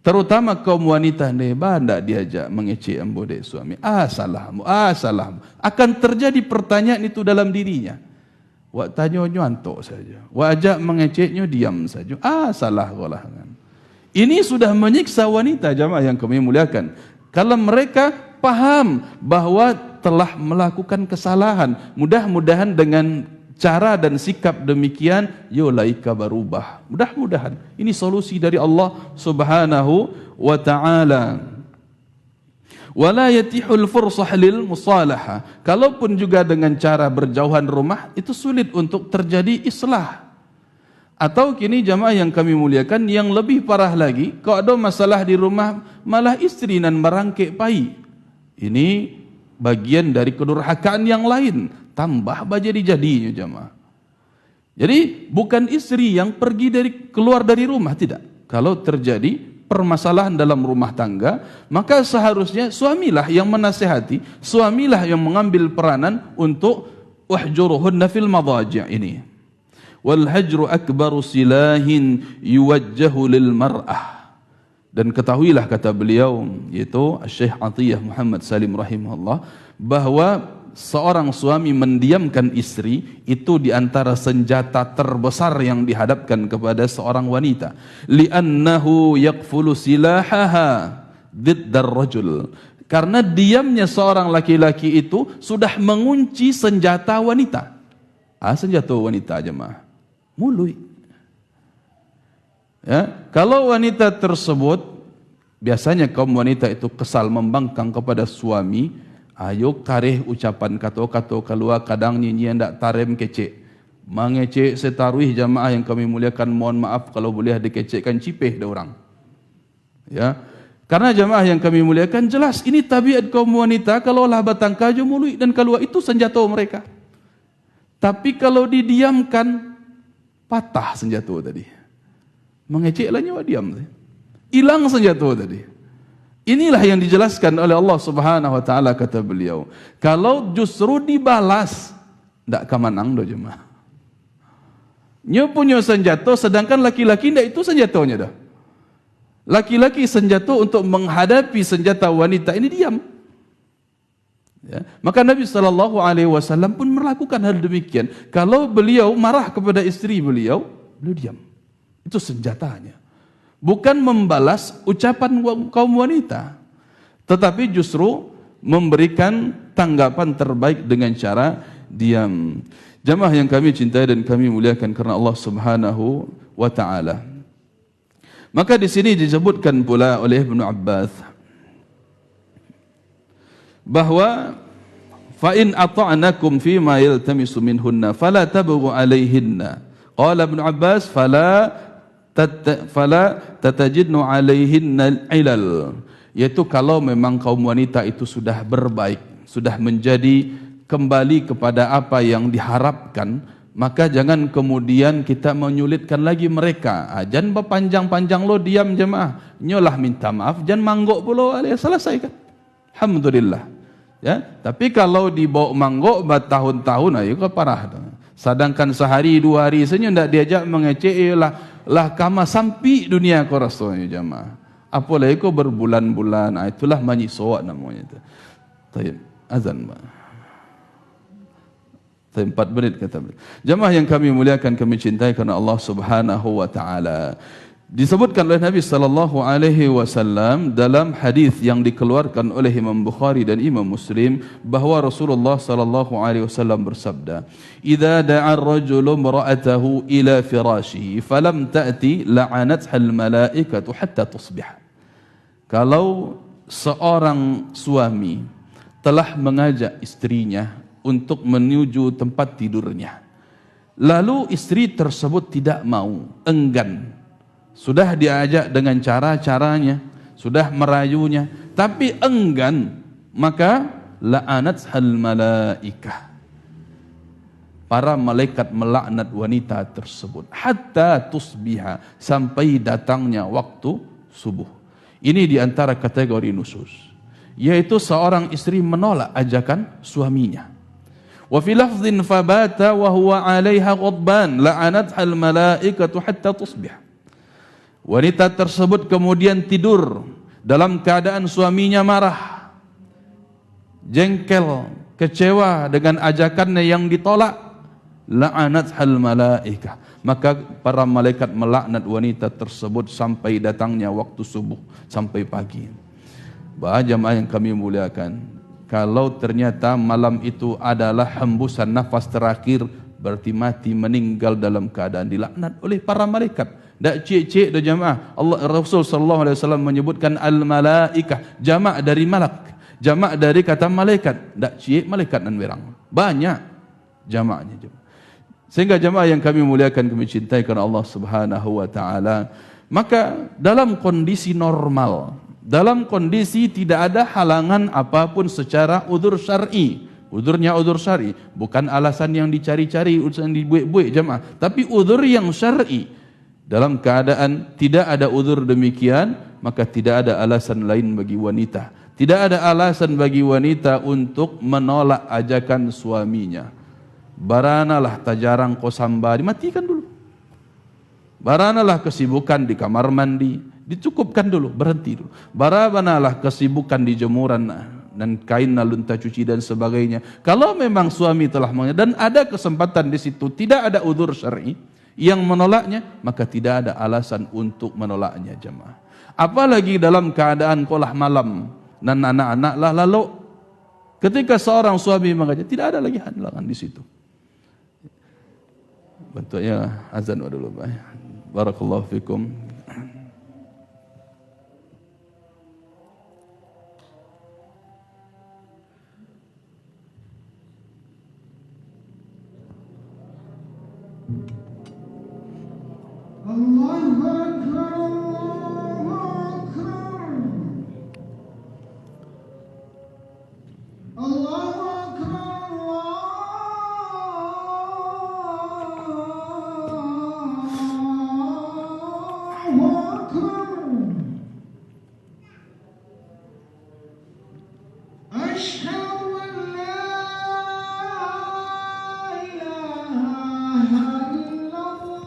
Terutama kaum wanita tidak diajak mengecek ambodek suami. Salahmu. Akan terjadi pertanyaan itu dalam dirinya. Wak tanya nyantok saja. Wak ajak mengeceknya diam saja. Salah golah. Ini sudah menyiksa wanita jamaah yang kami muliakan. Kalau mereka paham bahwa telah melakukan kesalahan, mudah-mudahan dengan cara dan sikap demikian, laika berubah. Mudah-mudahan ini solusi dari Allah Subhanahu wa taala. Wala yatihul fursah lil musalaha. Kalaupun juga dengan cara berjauhan rumah, itu sulit untuk terjadi islah. Atau kini jamaah yang kami muliakan, yang lebih parah lagi, kalau ada masalah di rumah, malah istri nan merangkik pai. Ini bagian dari kedurhakaan yang lain. Tambah jadi-jadinya jamaah. Jadi bukan istri yang keluar dari rumah, tidak. Kalau terjadi permasalahan dalam rumah tangga, maka seharusnya suamilah yang menasihati, suamilah yang mengambil peranan untuk wahjuruhunna fil madaji' ini. Wal hajru akbaru silahin yuwajjahu lil mar'ah. Dan ketahuilah kata beliau, yaitu Syekh Atiyah Muhammad Salim rahimahullah, bahwa seorang suami mendiamkan istri itu diantara senjata terbesar yang dihadapkan kepada seorang wanita. Li'annahu yaqfulu silahaha diddar rajul. Karena diamnya seorang laki-laki itu sudah mengunci senjata wanita. Senjata wanita jemaah. Mulut. Ya, kalau wanita tersebut, biasanya kaum wanita itu kesal membangkang kepada suami, ayo kareh ucapan kata-kata keluar, kadang nyanyian tak tarem kecek. Mengecek setaruih jamaah yang kami muliakan, mohon maaf kalau boleh dikecekkan cipeh dah orang. Ya. Karena jamaah yang kami muliakan, jelas ini tabiat kaum wanita, kalau lah batang kaju mulut dan keluar itu senjata mereka. Tapi kalau didiamkan, patah senjata tadi. Mengeceklah nyawa diam. Hilang senjata tadi. Inilah yang dijelaskan oleh Allah Subhanahu wa taala, kata beliau. Kalau justru dibalas, ndak kamanang do jemaah. Nyo punya senjata, sedangkan laki-laki ndak itu senjatanya dah. Laki-laki senjata untuk menghadapi senjata wanita ini diam. Ya. Maka Nabi SAW pun melakukan hal demikian. Kalau beliau marah kepada istri beliau diam. Itu senjatanya. Bukan membalas ucapan kaum wanita, tetapi justru memberikan tanggapan terbaik dengan cara diam. Jamaah yang kami cintai dan kami muliakan karena Allah Subhanahu wa taala. Maka di sini disebutkan pula oleh Ibnu Abbas bahwa fa in ata'nakum fi ma yaltamisu minhunna fala tabghu alaihinna. Qala Ibnu Abbas fala tatajidnu alaihinna ilal, yaitu kalau memang kaum wanita itu sudah berbaik, sudah menjadi kembali kepada apa yang diharapkan, maka jangan kemudian kita menyulitkan lagi mereka. Jangan berpanjang-panjang lo diam jemaah, nyolah minta maaf, jangan manggok pula, selesai kan, alhamdulillah. Ya, tapi kalau dibawa manggok bertahun-tahun, ayo ke parah. Sedangkan sehari dua hari saja tidak diajak mengecek, lah kama sampai dunia kau rasanya jemaah. Apalagi kau berbulan-bulan, itulah menyisawat namanya itu. Taib azan bah. 4 menit kata beliau. Jemaah yang kami muliakan, kami cintai karena Allah Subhanahu wa taala. Disebutkan oleh Nabi sallallahu alaihi wasallam dalam hadis yang dikeluarkan oleh Imam Bukhari dan Imam Muslim bahwa Rasulullah sallallahu alaihi wasallam bersabda, "Idza da'a ar-rajulu imra'atahu ila firashihi falam ta'ti la'anatha al-mala'ikatu hatta tusbih." Kalau seorang suami telah mengajak istrinya untuk menuju tempat tidurnya, lalu istri tersebut tidak mau, enggan, sudah diajak dengan cara-caranya, sudah merayunya, tapi enggan, maka la'anathal malaikah. Para malaikat melaknat wanita tersebut hatta tusbiha, sampai datangnya waktu subuh. Ini diantara kategori nusus, yaitu seorang istri menolak ajakan suaminya. Wa fi lafdhin fabata wa huwa 'alaiha ghadban la'anathal malaikatu hatta tusbih. Wanita tersebut kemudian tidur dalam keadaan suaminya marah, jengkel, kecewa dengan ajakannya yang ditolak. La'anathal malaikah, maka para malaikat melaknat wanita tersebut sampai datangnya waktu subuh, sampai pagi. Bahagia jamaah yang kami muliakan, kalau ternyata malam itu adalah hembusan nafas terakhir, berarti mati, meninggal dalam keadaan dilaknat oleh para malaikat. Tak cik-cik dah jamaah. Allah Rasul sallallahu alaihi wasallam menyebutkan al-malaikah, jamak dari malak, jamak dari kata malaikat. Tak cik malaikat dan berang. Banyak jamaknya jemaah. Sehingga jamaah yang kami muliakan, kami cintai kerana Allah Subhanahu wa taala, maka dalam kondisi normal, dalam kondisi tidak ada halangan apapun secara udzur syar'i. Udzurnya udzur syar'i, bukan alasan yang dicari-cari, udzur yang dibuik-buik jemaah, tapi udzur yang syar'i. Dalam keadaan tidak ada udzur demikian, maka tidak ada alasan lain bagi wanita. Tidak ada alasan bagi wanita untuk menolak ajakan suaminya. Baranalah tajarang kau sambari, matikan dulu. Baranalah kesibukan di kamar mandi, dicukupkan dulu, berhenti dulu. Baranalah kesibukan di jemuran dan kain lunta cuci dan sebagainya. Kalau memang suami telah dan ada kesempatan di situ, tidak ada udzur syar'i yang menolaknya, maka tidak ada alasan untuk menolaknya jemaah. Apalagi dalam keadaan kolah malam dan anak-anak lah, lalu ketika seorang suami mengajak, tidak ada lagi halangan di situ. Bentuknya azan dulu, barakallahu fikum. Allahu Akbar, Allahu Akbar, Allahu Akbar, Allahu Akbar. Asyhadu an la ilaha illallah.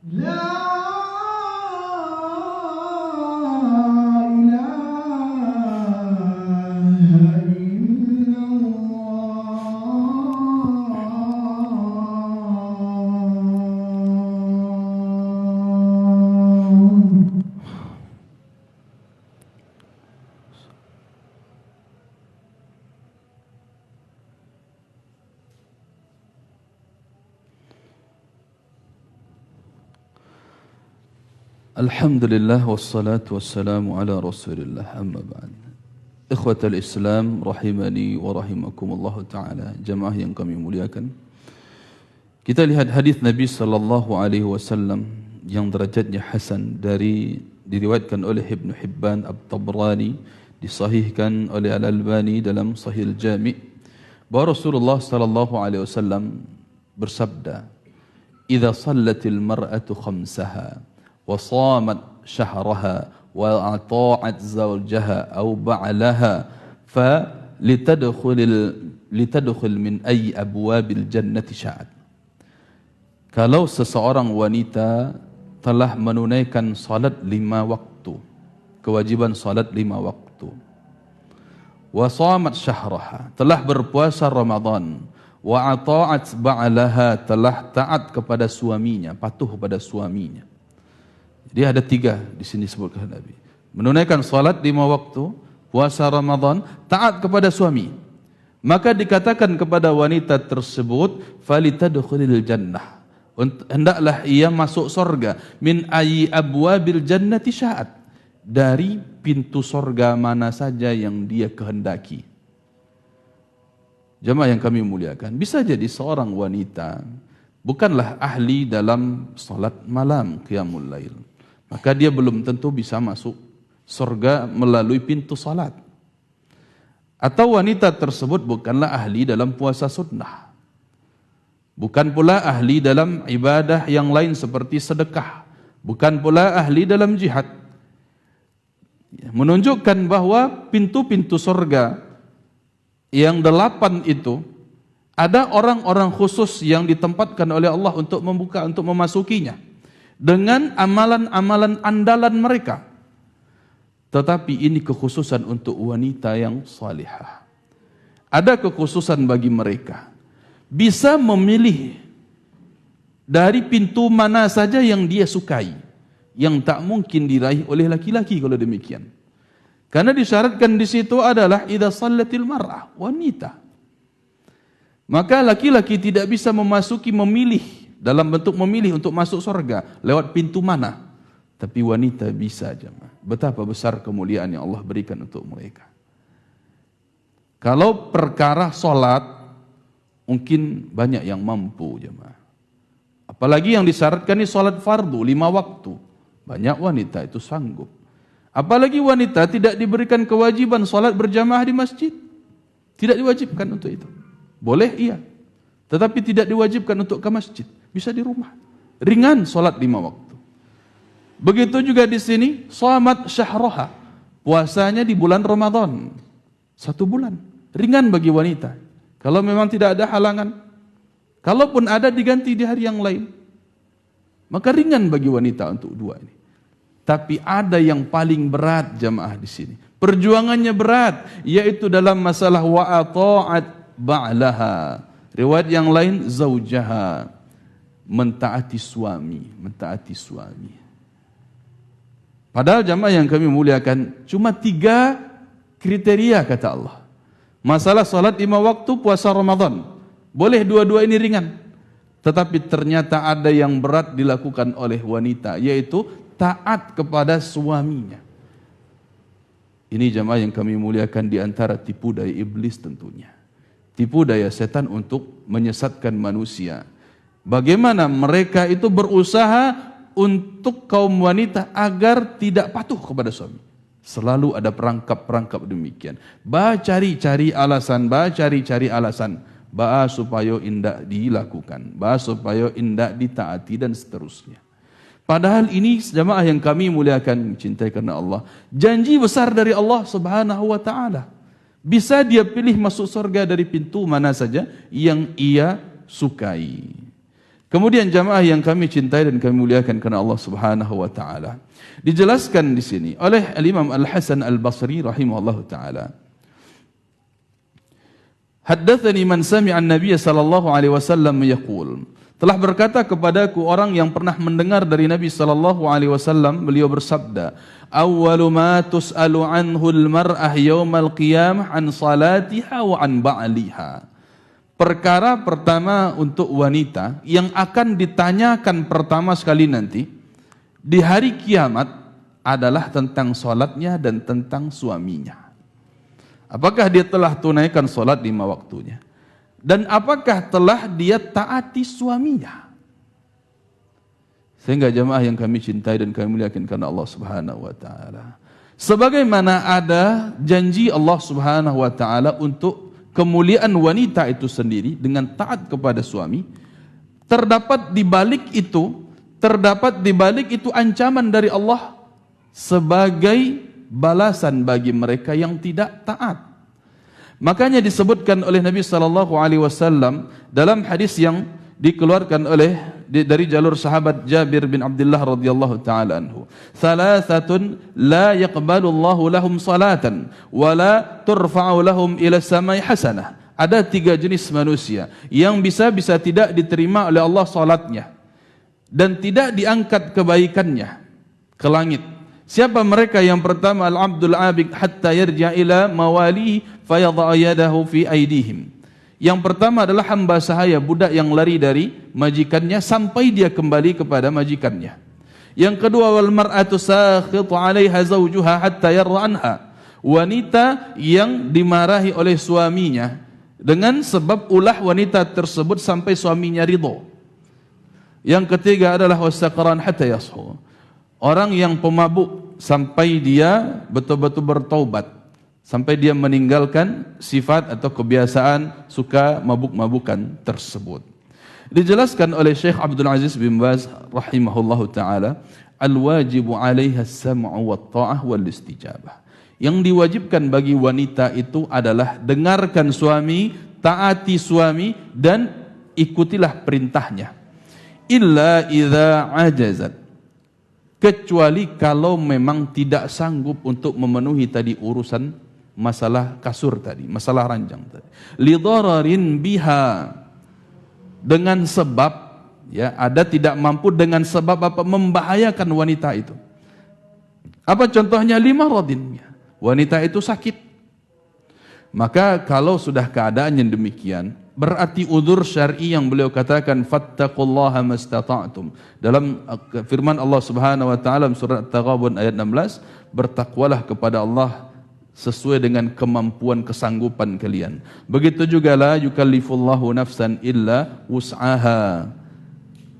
لا إله إلا الله. Alhamdulillah wassalatu wassalamu ala Rasulillah, amma ba'd. Ikhwatal Islam rahimani wa rahimakumullah taala, jamaah yang kami muliakan. Kita lihat hadis Nabi sallallahu alaihi wasallam yang derajatnya hasan diriwayatkan oleh Ibnu Hibban At-Tabrani, disahihkan oleh Al-Albani dalam Sahih Al-Jami', bahwa Rasulullah sallallahu alaihi wasallam bersabda, "Idza shallatil mar'atu khamsaha wa shamat syahraha wa ata'at zawjaha aw ba'laha fa litadkhul min ayyi abwabil jannati sya'at." Kalau seseorang wanita telah menunaikan salat 5 waktu, kewajiban salat 5 waktu, wa shamat syahraha, telah berpuasa Ramadan, wa ata'at ba'laha, telah taat kepada suaminya, patuh pada suaminya. Jadi ada 3 di sini disebutkan Nabi. Menunaikan salat 5 waktu, puasa Ramadan, taat kepada suami. Maka dikatakan kepada wanita tersebut, falitadkhulil jannah, hendaklah ia masuk surga, min ayyi abwabil jannati sya'at, dari pintu surga mana saja yang dia kehendaki. Jemaah yang kami muliakan, bisa jadi seorang wanita bukanlah ahli dalam salat malam, qiyamul lail, maka dia belum tentu bisa masuk surga melalui pintu salat. Atau wanita tersebut bukanlah ahli dalam puasa sunnah, bukan pula ahli dalam ibadah yang lain seperti sedekah, bukan pula ahli dalam jihad. Menunjukkan bahwa pintu-pintu surga yang 8 itu ada orang-orang khusus yang ditempatkan oleh Allah untuk membuka, untuk memasukinya dengan amalan-amalan andalan mereka. Tetapi ini kekhususan untuk wanita yang salihah. Ada kekhususan bagi mereka, bisa memilih dari pintu mana saja yang dia sukai, yang tak mungkin diraih oleh laki-laki kalau demikian. Karena disyaratkan di situ adalah idza shallatil mar'ah, wanita. Maka laki-laki tidak bisa memilih dalam bentuk memilih untuk masuk surga lewat pintu mana, tapi wanita bisa. Jemaah, betapa besar kemuliaan yang Allah berikan untuk mereka. Kalau perkara solat mungkin banyak yang mampu, jemaah. Apalagi yang disyaratkan ini solat fardu 5 waktu, banyak wanita itu sanggup. Apalagi wanita tidak diberikan kewajiban solat berjamaah di masjid, tidak diwajibkan untuk itu. Boleh iya, tetapi tidak diwajibkan untuk ke masjid, bisa di rumah. Ringan solat 5 waktu. Begitu juga di sini, shamat syahraha, puasanya di bulan Ramadan 1 bulan. Ringan bagi wanita. Kalau memang tidak ada halangan, kalaupun ada diganti di hari yang lain, maka ringan bagi wanita untuk 2 ini. Tapi ada yang paling berat jamaah di sini. Perjuangannya berat, yaitu dalam masalah wa ata'at ba'laha. Riwayat yang lain zaujaha, mentaati suami, mentaati suami. Padahal jamaah yang kami muliakan, cuma 3 kriteria kata Allah. Masalah salat 5 waktu, puasa Ramadan, boleh 2 ini ringan. Tetapi ternyata ada yang berat dilakukan oleh wanita, yaitu taat kepada suaminya. Ini jamaah yang kami muliakan, di antara tipu daya iblis tentunya. Tipu daya setan untuk menyesatkan manusia. Bagaimana mereka itu berusaha untuk kaum wanita agar tidak patuh kepada suami. Selalu ada perangkap-perangkap demikian. Cari-cari alasan, cari-cari alasan. Supaya indak dilakukan, supaya indak ditaati dan seterusnya. Padahal ini jamaah yang kami muliakan, cintai karena Allah, janji besar dari Allah Subhanahu wa taala. Bisa dia pilih masuk surga dari pintu mana saja yang ia sukai. Kemudian jamaah yang kami cintai dan kami muliakan karena Allah Subhanahu wa taala. Dijelaskan di sini oleh Al-Imam Al-Hasan Al-Basri rahimahullahu taala. Haddatsani man sami'a an-nabiy sallallahu alaihi wasallam yaqul. Telah berkata kepadaku orang yang pernah mendengar dari Nabi sallallahu alaihi wasallam, beliau bersabda, "Awwalu ma tus'alu anhu al-mar'ah yaumal qiyamah an salatiha wa an ba'liha." Perkara pertama untuk wanita yang akan ditanyakan pertama sekali nanti di hari kiamat adalah tentang salatnya dan tentang suaminya. Apakah dia telah tunaikan salat 5 waktunya? Dan apakah telah dia taati suaminya? Sehingga jamaah yang kami cintai dan kami muliakan karena Allah Subhanahu wa taala. Sebagaimana ada janji Allah Subhanahu wa taala untuk kemuliaan wanita itu sendiri dengan taat kepada suami, terdapat di balik itu ancaman dari Allah sebagai balasan bagi mereka yang tidak taat. Makanya disebutkan oleh Nabi sallallahu alaihi wasallam dalam hadis yang dikeluarkan dari jalur sahabat Jabir bin Abdullah radhiyallahu taala anhu. Thalathatun la yaqbalu Allahu lahum salatan wa la turfa'u lahum ila samai hasanah. Ada 3 jenis manusia yang bisa tidak diterima oleh Allah salatnya dan tidak diangkat kebaikannya ke langit. Siapa mereka? Yang pertama, al-abdul abid hatta yarja ila mawalihi fayadha yadahu fi aidihim. Yang pertama adalah hamba sahaya, budak yang lari dari majikannya sampai dia kembali kepada majikannya. Yang kedua, wal mar'atu sakhitu 'alaiha zawjuha hatta yarda anha. Wanita yang dimarahi oleh suaminya dengan sebab ulah wanita tersebut sampai suaminya ridha. Yang ketiga adalah wasaqran hatta yashu. Orang yang pemabuk sampai dia betul-betul bertaubat, sampai dia meninggalkan sifat atau kebiasaan suka mabuk-mabukan tersebut. Dijelaskan oleh Syekh Abdul Aziz bin Baz rahimahullahu taala, al-wajibu 'alaiha as-sam'u wat-tha'ah wal-istijabah. Yang diwajibkan bagi wanita itu adalah dengarkan suami, taati suami dan ikutilah perintahnya. Illa idza ajazat, kecuali kalau memang tidak sanggup untuk memenuhi tadi urusan masalah kasur tadi, masalah ranjang tadi. Lidararin biha, dengan sebab ya ada tidak mampu dengan sebab apa? Membahayakan wanita itu. Apa contohnya? 5 radin. Wanita itu sakit. Maka kalau sudah keadaan yang demikian, berarti udzur syar'i yang beliau katakan fattaqullaha mastata'tum. Dalam firman Allah Subhanahu wa taala surat At-Taghabun ayat 16, bertakwalah kepada Allah sesuai dengan kemampuan kesanggupan kalian. Begitu juga la yukallifullahu nafsan illa wus'aha.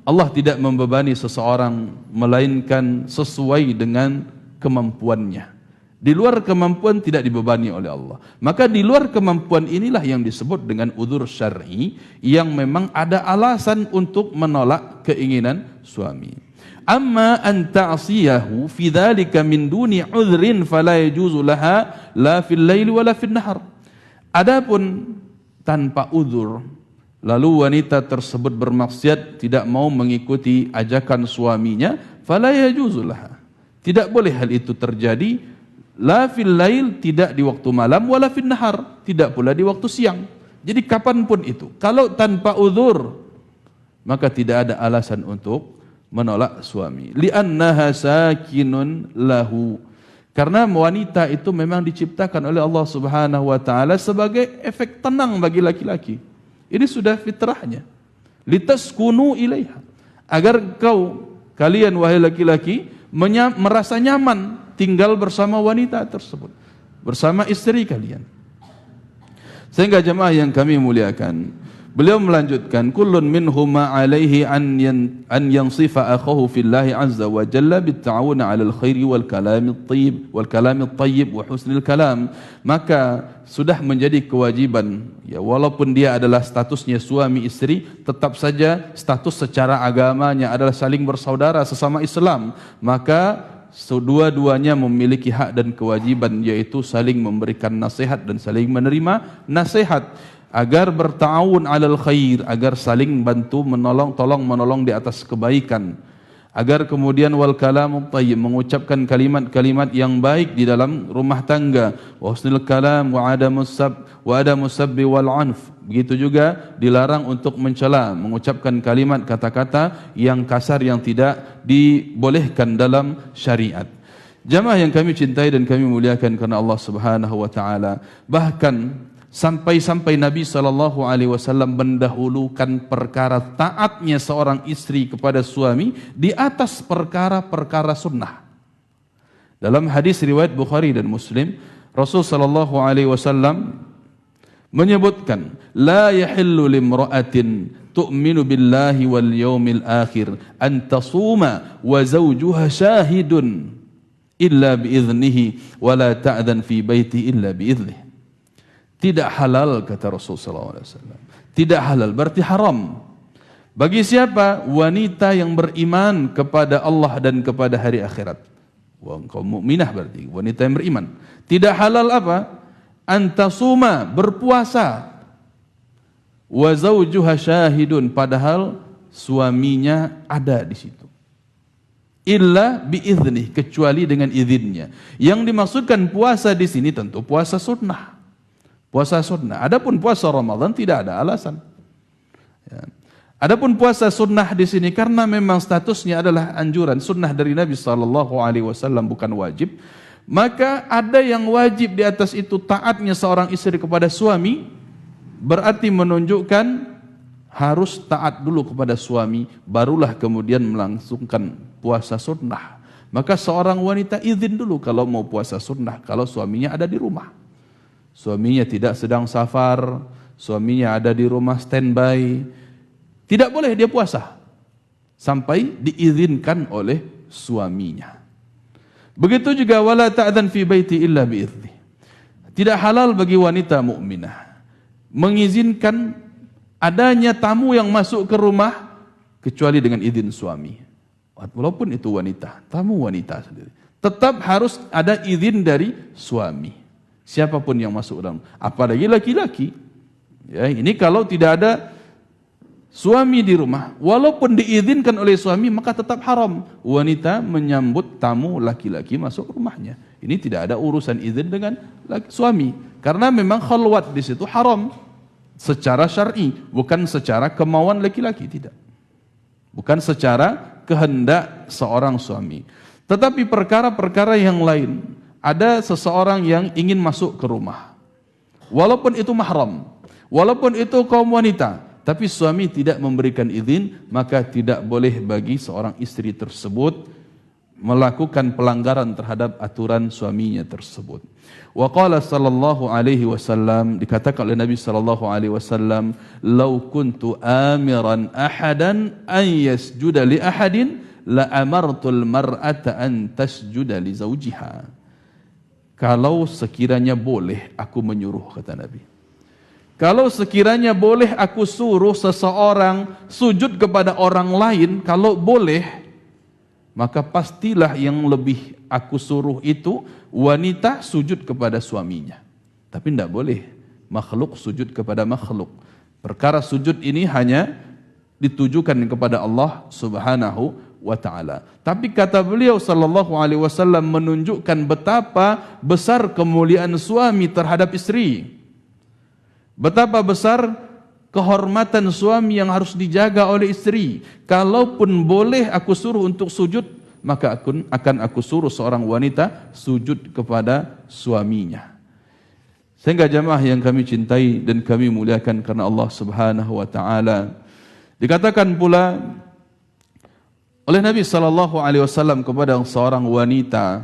Allah tidak membebani seseorang melainkan sesuai dengan kemampuannya. Di luar kemampuan tidak dibebani oleh Allah. Maka di luar kemampuan inilah yang disebut dengan udzur syar'i, yang memang ada alasan untuk menolak keinginan suami. Amma an ta'siyahu fi dzalika min duni udhrin fala yajuzu laha la fil laili wala fil nahar. Adapun tanpa udzur, lalu wanita tersebut bermaksiat, tidak mau mengikuti ajakan suaminya, fala yajuzu laha. Tidak boleh hal itu terjadi. La fil lail, tidak di waktu malam, wala fil nahar, tidak pula di waktu siang. Jadi kapanpun itu. Kalau tanpa uzur, maka tidak ada alasan untuk menolak suami. Li'annaha sakinun lahu. Karena wanita itu memang diciptakan oleh Allah Subhanahu wa taala sebagai efek tenang bagi laki-laki. Ini sudah fitrahnya. Litaskunu ilaiha. Agar kalian wahai laki-laki merasa nyaman tinggal bersama wanita tersebut, bersama istri kalian. Sehingga jemaah yang kami muliakan, beliau melanjutkan, kullun minhuma alaihi an yansifa akhahu fillahi azza wa jalla bitta'awun 'alal khairi wal kalamit thayyib wa husnil kalam. Maka sudah menjadi kewajiban, ya, walaupun dia adalah statusnya suami istri, tetap saja status secara agamanya adalah saling bersaudara sesama Islam. Maka dua-duanya memiliki hak dan kewajiban, yaitu saling memberikan nasihat dan saling menerima nasihat. agar berta'awun 'alal khair, agar saling bantu tolong menolong di atas kebaikan, agar kemudian wal kalamut thayyib, mengucapkan kalimat-kalimat yang baik di dalam rumah tangga, wa husnul kalam wa adamus sabbi wal 'anf. Begitu juga dilarang untuk mencela, mengucapkan kalimat kata-kata yang kasar yang tidak dibolehkan dalam syariat. Jamaah yang kami cintai dan kami muliakan karena Allah Subhanahu wa taala, bahkan sampai-sampai Nabi SAW mendahulukan perkara taatnya seorang istri kepada suami di atas perkara-perkara sunnah. Dalam hadis riwayat Bukhari dan Muslim, Rasul SAW menyebutkan, la yahillu limra'atin tu'minu billahi wal yawmil akhir an tasuma wa zawjuha syahidun illa biiznihi wa la ta'dhan fi baiti illa biiznihi. Tidak halal, kata Rasulullah SAW. Tidak halal berarti haram. Bagi siapa? Wanita yang beriman kepada Allah dan kepada hari akhirat. Kaum mukminah berarti wanita yang beriman. Tidak halal apa? Antasuma, berpuasa. Wa zawjuha syahidun, padahal suaminya ada di situ. Illa biiznih, kecuali dengan izinnya. Yang dimaksudkan puasa di sini tentu puasa sunnah. Puasa sunnah. Adapun puasa Ramadan tidak ada alasan. Ya. Adapun puasa sunnah di sini karena memang statusnya adalah anjuran sunnah dari Nabi SAW, bukan wajib. Maka ada yang wajib di atas itu taatnya seorang istri kepada suami, berarti menunjukkan harus taat dulu kepada suami, barulah kemudian melangsungkan puasa sunnah. Maka seorang wanita izin dulu kalau mau puasa sunnah, kalau suaminya ada di rumah. Suaminya tidak sedang safar, suaminya ada di rumah standby, tidak boleh dia puasa sampai diizinkan oleh suaminya. Begitu juga wala ta'dzan fi baiti illa bi'izni. Tidak halal bagi wanita mukminah mengizinkan adanya tamu yang masuk ke rumah kecuali dengan izin suami. Walaupun itu wanita, tamu wanita sendiri, tetap harus ada izin dari suami. Siapapun yang masuk dalam, apalagi laki-laki. Ya, ini kalau tidak ada suami di rumah, walaupun diizinkan oleh suami, maka tetap haram wanita menyambut tamu laki-laki masuk rumahnya. Ini tidak ada urusan izin dengan suami, karena memang khalwat di situ haram secara syar'i, bukan secara kemauan laki-laki, tidak. Bukan secara kehendak seorang suami. Tetapi perkara-perkara yang lain, ada seseorang yang ingin masuk ke rumah, walaupun itu mahram, walaupun itu kaum wanita, tapi suami tidak memberikan izin, maka tidak boleh bagi seorang istri tersebut melakukan pelanggaran terhadap aturan suaminya tersebut. Wa qala sallallahu alaihi wasallam, dikatakan oleh Nabi sallallahu alaihi wasallam, "Lau kuntu amiran ahadan an yasjuda li ahadin la amartul mar'ata an tasjuda li zawjiha." Kalau sekiranya boleh aku menyuruh, kata Nabi. Kalau sekiranya boleh aku suruh seseorang sujud kepada orang lain, kalau boleh, maka pastilah yang lebih aku suruh itu wanita sujud kepada suaminya. Tapi tidak boleh makhluk sujud kepada makhluk. Perkara sujud ini hanya ditujukan kepada Allah Subhanahu wa ta'ala. Tapi kata beliau sallallahu alaihi wasallam menunjukkan betapa besar kemuliaan suami terhadap istri. Betapa besar kehormatan suami yang harus dijaga oleh istri. Kalaupun boleh aku suruh untuk sujud, maka akan aku suruh seorang wanita sujud kepada suaminya. Sehingga jamaah yang kami cintai dan kami muliakan karena Allah Subhanahu wa taala, dikatakan pula oleh Nabi sallallahu alaihi wasallam kepada seorang wanita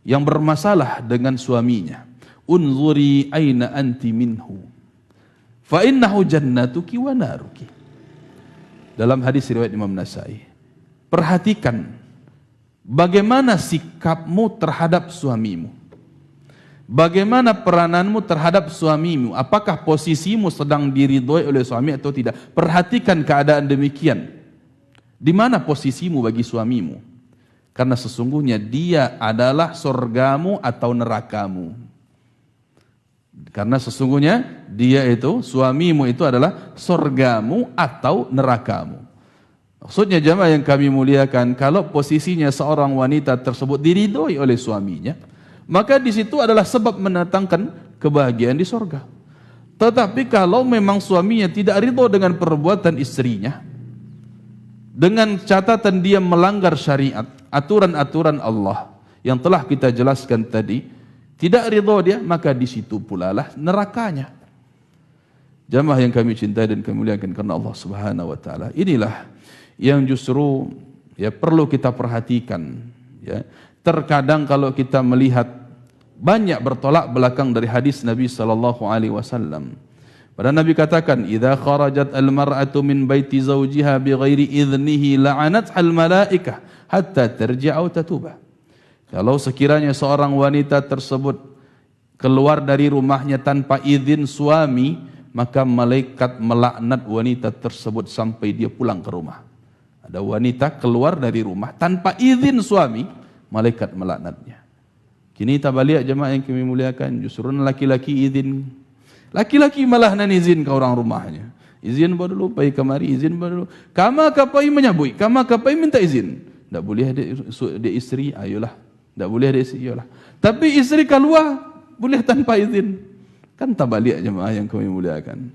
yang bermasalah dengan suaminya, "Unzuri aina anti minhu, fa innahu jannatuki wa naruki." Dalam hadis riwayat Imam Nasai, perhatikan bagaimana sikapmu terhadap suamimu. Bagaimana perananmu terhadap suamimu? Apakah posisimu sedang diridhoi oleh suami atau tidak? Perhatikan keadaan demikian. Di mana posisimu bagi suamimu? Karena sesungguhnya dia adalah surgamu atau nerakamu. Karena sesungguhnya dia itu, suamimu itu adalah surgamu atau nerakamu. Maksudnya jamaah yang kami muliakan, kalau posisinya seorang wanita tersebut diridhoi oleh suaminya, maka di situ adalah sebab mendatangkan kebahagiaan di surga. Tetapi kalau memang suaminya tidak ridho dengan perbuatan istrinya, dengan catatan dia melanggar syariat, aturan-aturan Allah yang telah kita jelaskan tadi, tidak ridho dia, maka di situ pula lah nerakanya. Jamaah yang kami cintai dan kami muliakan karena Allah Subhanahu wa taala. Inilah yang justru ya perlu kita perhatikan, ya. Terkadang kalau kita melihat banyak bertolak belakang dari hadis Nabi sallallahu alaihi wasallam. Pada Nabi katakan, "Idza kharajat al-mar'atu min baiti zawjiha bighairi idnihi la'anat al-malaikah hatta tarji'a aw tatuba." Kalau sekiranya seorang wanita tersebut keluar dari rumahnya tanpa izin suami, maka malaikat melaknat wanita tersebut sampai dia pulang ke rumah. Ada wanita keluar dari rumah tanpa izin suami, malaikat melaknatnya. Kini tabalik jemaah yang kami muliakan, justru laki-laki izin. Laki-laki malah nan izin ke orang rumahnya. Izin baru dulu, pergi kemari, izin baru dulu. Kama kapai menyabui, kama kapai minta izin. Tak boleh dia isteri, ayolah. Tak boleh dia isteri, ayolah. Tapi isteri keluar, boleh tanpa izin. Kan tabalik jemaah yang kami muliakan.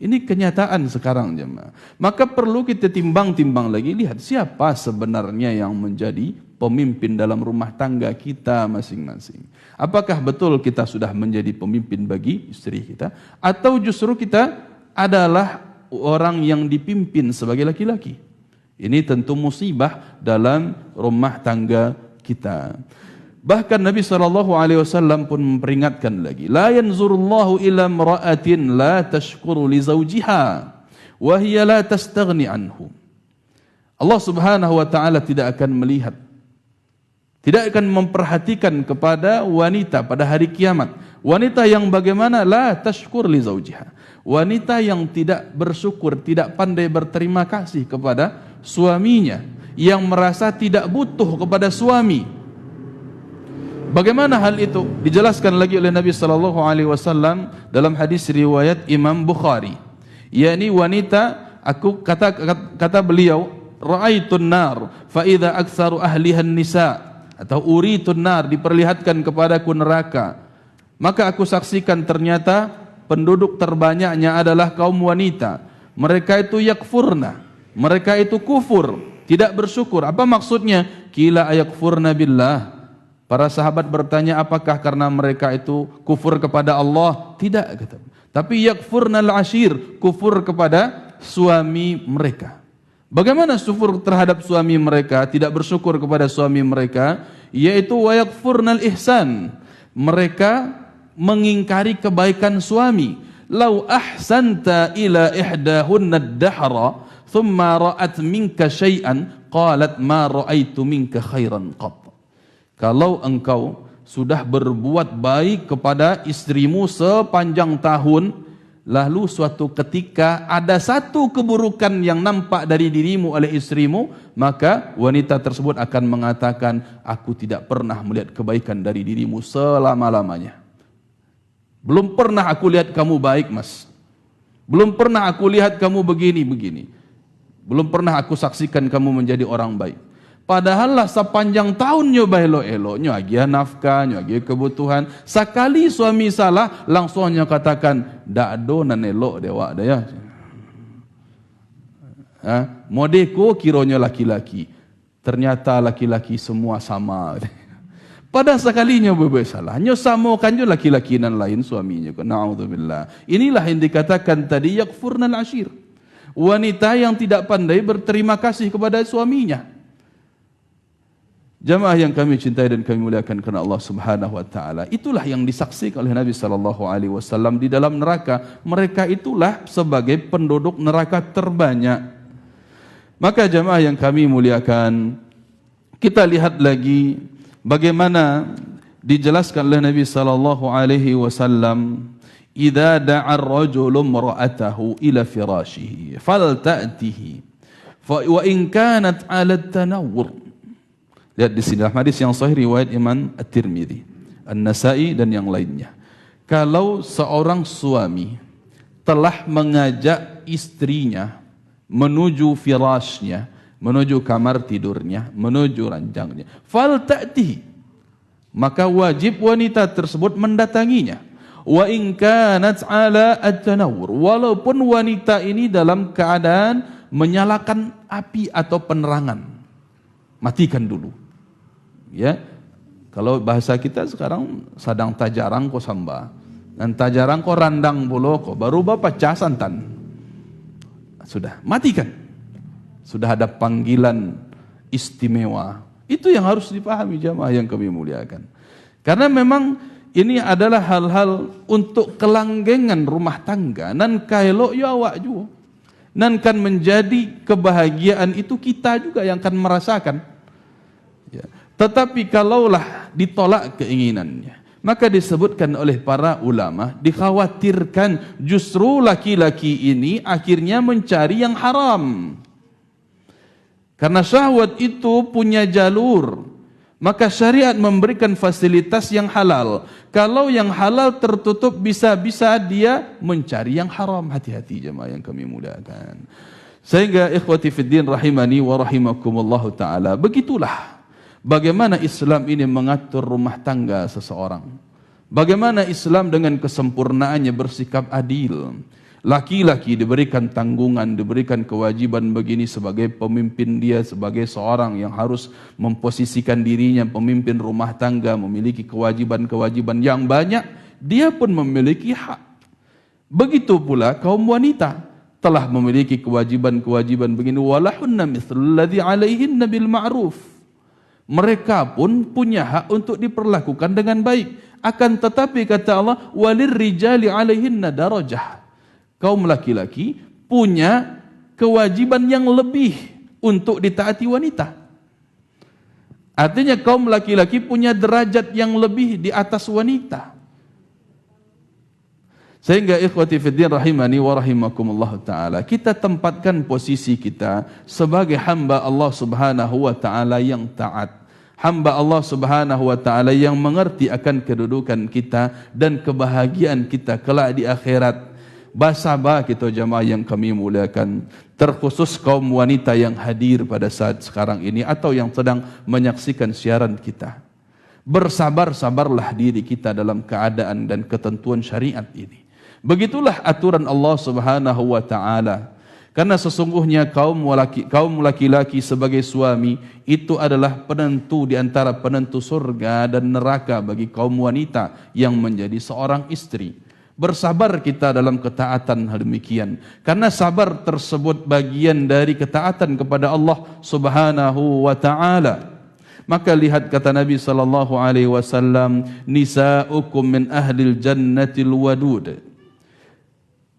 Ini kenyataan sekarang jemaah. Maka perlu kita timbang-timbang lagi, lihat siapa sebenarnya yang menjadi pemimpin dalam rumah tangga kita masing-masing. Apakah betul kita sudah menjadi pemimpin bagi istri kita, atau justru kita adalah orang yang dipimpin sebagai laki-laki? Ini tentu musibah dalam rumah tangga kita. Bahkan Nabi SAW pun memperingatkan lagi, la yanzurullahu ila imra'atin la tashkuru li zawjiha wa hiya la tastaghni anhu. Allah Subhanahu wa taala tidak akan melihat, tidak akan memperhatikan kepada wanita pada hari kiamat. Wanita yang bagaimana? La tashkur li zawjiha. Wanita yang tidak bersyukur, tidak pandai berterima kasih kepada suaminya, yang merasa tidak butuh kepada suami. Bagaimana hal itu? Dijelaskan lagi oleh Nabi sallallahu alaihi wasallam dalam hadis riwayat Imam Bukhari. yakni wanita, aku kata beliau, ra'aitun nar fa idza aktsaru ahliha nisa, atau uritun nar, diperlihatkan kepadaku neraka, maka aku saksikan ternyata penduduk terbanyaknya adalah kaum wanita. Mereka itu yakfurna, mereka itu kufur, tidak bersyukur. Apa maksudnya? Qila ayakfurna billah. Para sahabat bertanya, apakah karena mereka itu kufur kepada Allah? Tidak, kata. Tapi yakfurnal ashir, kufur kepada suami mereka. Bagaimana kufur terhadap suami mereka, tidak bersyukur kepada suami mereka? Yaitu wa yakfurnal ihsan, mereka mengingkari kebaikan suami. Lau ahsanta ila ihdahunna ad-dahra thumma ra'at minka syai'an qalat ma ra'aitu minka khairan qat. Kalau engkau sudah berbuat baik kepada istrimu sepanjang tahun, lalu suatu ketika ada satu keburukan yang nampak dari dirimu oleh istrimu, maka wanita tersebut akan mengatakan, aku tidak pernah melihat kebaikan dari dirimu selama-lamanya. Belum pernah aku lihat kamu baik, mas. Belum pernah aku lihat kamu begini-begini. Belum pernah aku saksikan kamu menjadi orang baik. Padahal lah sepanjang tahun nyoba elo-elo, nyoba nafkah, nyoba kebutuhan. Sekali suami salah, langsungnya katakan, dak do nan elo dewa daya. Modeko kironya laki-laki. Ternyata laki-laki semua sama. Pada sekalinya berbuat salah, nyo samakan jo laki-laki nan lain suaminya. Na'udzubillah. Inilah yang dikatakan tadi yakfurnal ashir. Wanita yang tidak pandai berterima kasih kepada suaminya. Jamaah yang kami cintai dan kami muliakan karena Allah Subhanahu wa taala, itulah yang disaksikan oleh Nabi sallallahu alaihi wasallam di dalam neraka. Mereka itulah sebagai penduduk neraka terbanyak. Maka jamaah yang kami muliakan, kita lihat lagi bagaimana dijelaskan oleh Nabi sallallahu alaihi wasallam, idza da'a ar-rajulu imra'atahu ila firashihi falta'tihi fa wa in kanat 'ala at-tanawwur. Lihat di sini dalam hadis yang sahih riwayat Imam At-Tirmidzi, An-Nasa'i dan yang lainnya. kalau seorang suami telah mengajak istrinya menuju firasnya, menuju kamar tidurnya, menuju ranjangnya, fal ta'tihi, maka wajib wanita tersebut mendatanginya. Wa in kanat ala at-tanawwur, walaupun wanita ini dalam keadaan menyalakan api atau penerangan, matikan dulu. Ya, kalau bahasa kita sekarang sadang tajarang ko samba, dan tajarang ko randang bolo ko, baru bapak casantan, sudah matikan. Sudah ada panggilan istimewa. Itu yang harus dipahami jamaah yang kami muliakan. Karena memang ini adalah hal-hal untuk kelanggengan rumah tangga. Nan kaelo ya awak juga. Nan kan menjadi kebahagiaan itu kita juga yang akan merasakan. Ya. Tetapi kalaulah ditolak keinginannya, maka disebutkan oleh para ulama, dikhawatirkan justru laki-laki ini akhirnya mencari yang haram. Karena syahwat itu punya jalur, maka syariat memberikan fasilitas yang halal. Kalau yang halal tertutup, bisa-bisa dia mencari yang haram. Hati-hati jemaah yang kami muliakan. Sehingga ikhwati fiddin rahimani wa rahimakumullahu ta'ala, begitulah bagaimana Islam ini mengatur rumah tangga seseorang. Bagaimana Islam dengan kesempurnaannya bersikap adil. Laki-laki diberikan tanggungan, diberikan kewajiban begini sebagai pemimpin dia, sebagai seorang yang harus memposisikan dirinya pemimpin rumah tangga, memiliki kewajiban-kewajiban yang banyak, dia pun memiliki hak. Begitu pula kaum wanita telah memiliki kewajiban-kewajiban begini, walahunna mithlul ladzi 'alaihinna bil ma'ruf. Mereka pun punya hak untuk diperlakukan dengan baik. Akan tetapi kata Allah, walir rijali 'alaihinna darajah. Kaum laki-laki punya kewajiban yang lebih untuk ditaati wanita. Artinya kaum laki-laki punya derajat yang lebih di atas wanita. Sehingga ikhwati fiddin rahimani wa rahimakumullah ta'ala, kita tempatkan posisi kita sebagai hamba Allah subhanahu wa ta'ala yang taat. Hamba Allah subhanahu wa ta'ala yang mengerti akan kedudukan kita dan kebahagiaan kita kelak di akhirat. Basabah kita jamaah yang kami muliakan, terkhusus kaum wanita yang hadir pada saat sekarang ini atau yang sedang menyaksikan siaran kita. Bersabar-sabarlah diri kita dalam keadaan dan ketentuan syariat ini. Begitulah aturan Allah subhanahu wa ta'ala. Karena sesungguhnya kaum laki-laki sebagai suami itu adalah penentu di antara penentu surga dan neraka bagi kaum wanita yang menjadi seorang istri. Bersabar kita dalam ketaatan hal demikian, karena sabar tersebut bagian dari ketaatan kepada Allah subhanahu wa ta'ala. Maka lihat kata Nabi sallallahu alaihi wasallam, nisa'ukum min ahlil jannatil wadud.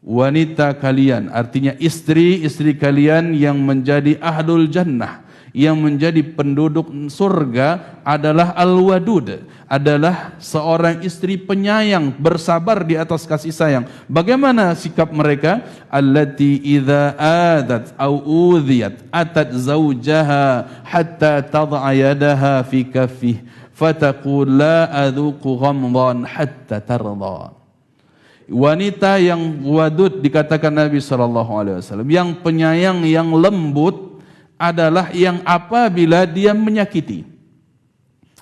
Wanita kalian, artinya istri-istri kalian yang menjadi ahlul jannah, yang menjadi penduduk surga adalah al-wadud, adalah seorang istri penyayang, bersabar di atas kasih sayang. Bagaimana sikap mereka? Allati idza adat au udhiyat atat zawjaha hatta tad'a yadaha fi kaffih fataqul la adhuqu ghamdan hatta tarda. Wanita yang wadud dikatakan Nabi SAW, yang penyayang, yang lembut, adalah yang apabila dia menyakiti,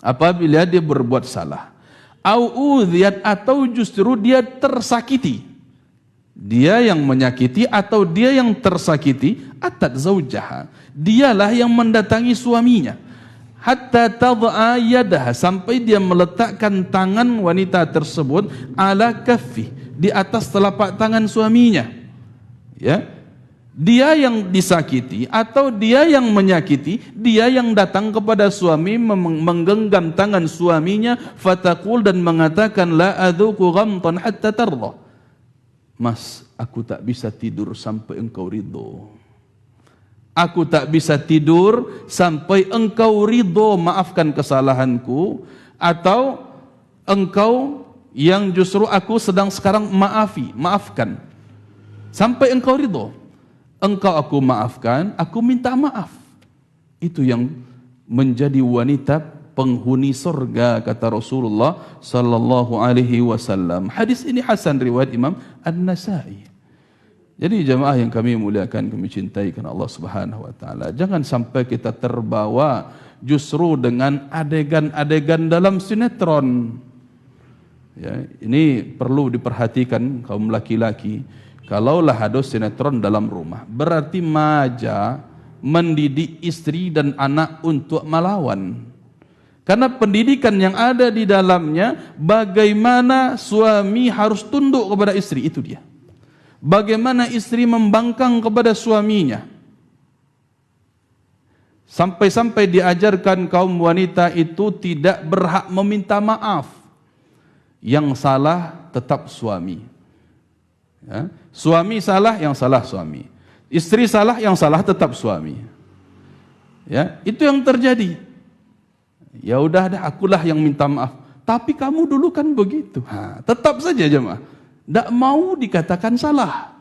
apabila dia berbuat salah, au udhiyat, atau justru dia tersakiti, dia yang menyakiti atau dia yang tersakiti, atat zaujaha, dialah yang mendatangi suaminya, hatta tad'a yadaha, sampai dia meletakkan tangan wanita tersebut ala kaffi, di atas telapak tangan suaminya. Ya, dia yang disakiti atau dia yang menyakiti, dia yang datang kepada suami menggenggam tangan suaminya, fataqul, dan mengatakan la adzuqu ghamtan hatta tarda. Mas, aku tak bisa tidur sampai engkau ridho. Aku tak bisa tidur sampai engkau ridho, maafkan kesalahanku, atau engkau yang justru aku sedang sekarang maafkan, sampai engkau ridho. Engkau aku maafkan, aku minta maaf. Itu yang menjadi wanita penghuni surga, kata Rasulullah sallallahu alaihi wasallam. Hadis ini hasan riwayat Imam An-Nasa'i. Jadi jemaah yang kami muliakan, kami cintai karena Allah Subhanahu wa taala, jangan sampai kita terbawa justru dengan adegan-adegan dalam sinetron. Ya, ini perlu diperhatikan kaum laki-laki. Kalaulah ada sinetron dalam rumah, berarti maja mendidik istri dan anak untuk melawan. Karena pendidikan yang ada di dalamnya, bagaimana suami harus tunduk kepada istri, itu dia. Bagaimana istri membangkang kepada suaminya. Sampai-sampai diajarkan kaum wanita itu tidak berhak meminta maaf. Yang salah tetap suami. Ya. Suami salah, yang salah suami. Istri salah, yang salah tetap suami. Ya, itu yang terjadi. Ya udah dah, akulah yang minta maaf. Tapi kamu dulu kan begitu. Tetap saja jemaah. Tidak mau dikatakan salah.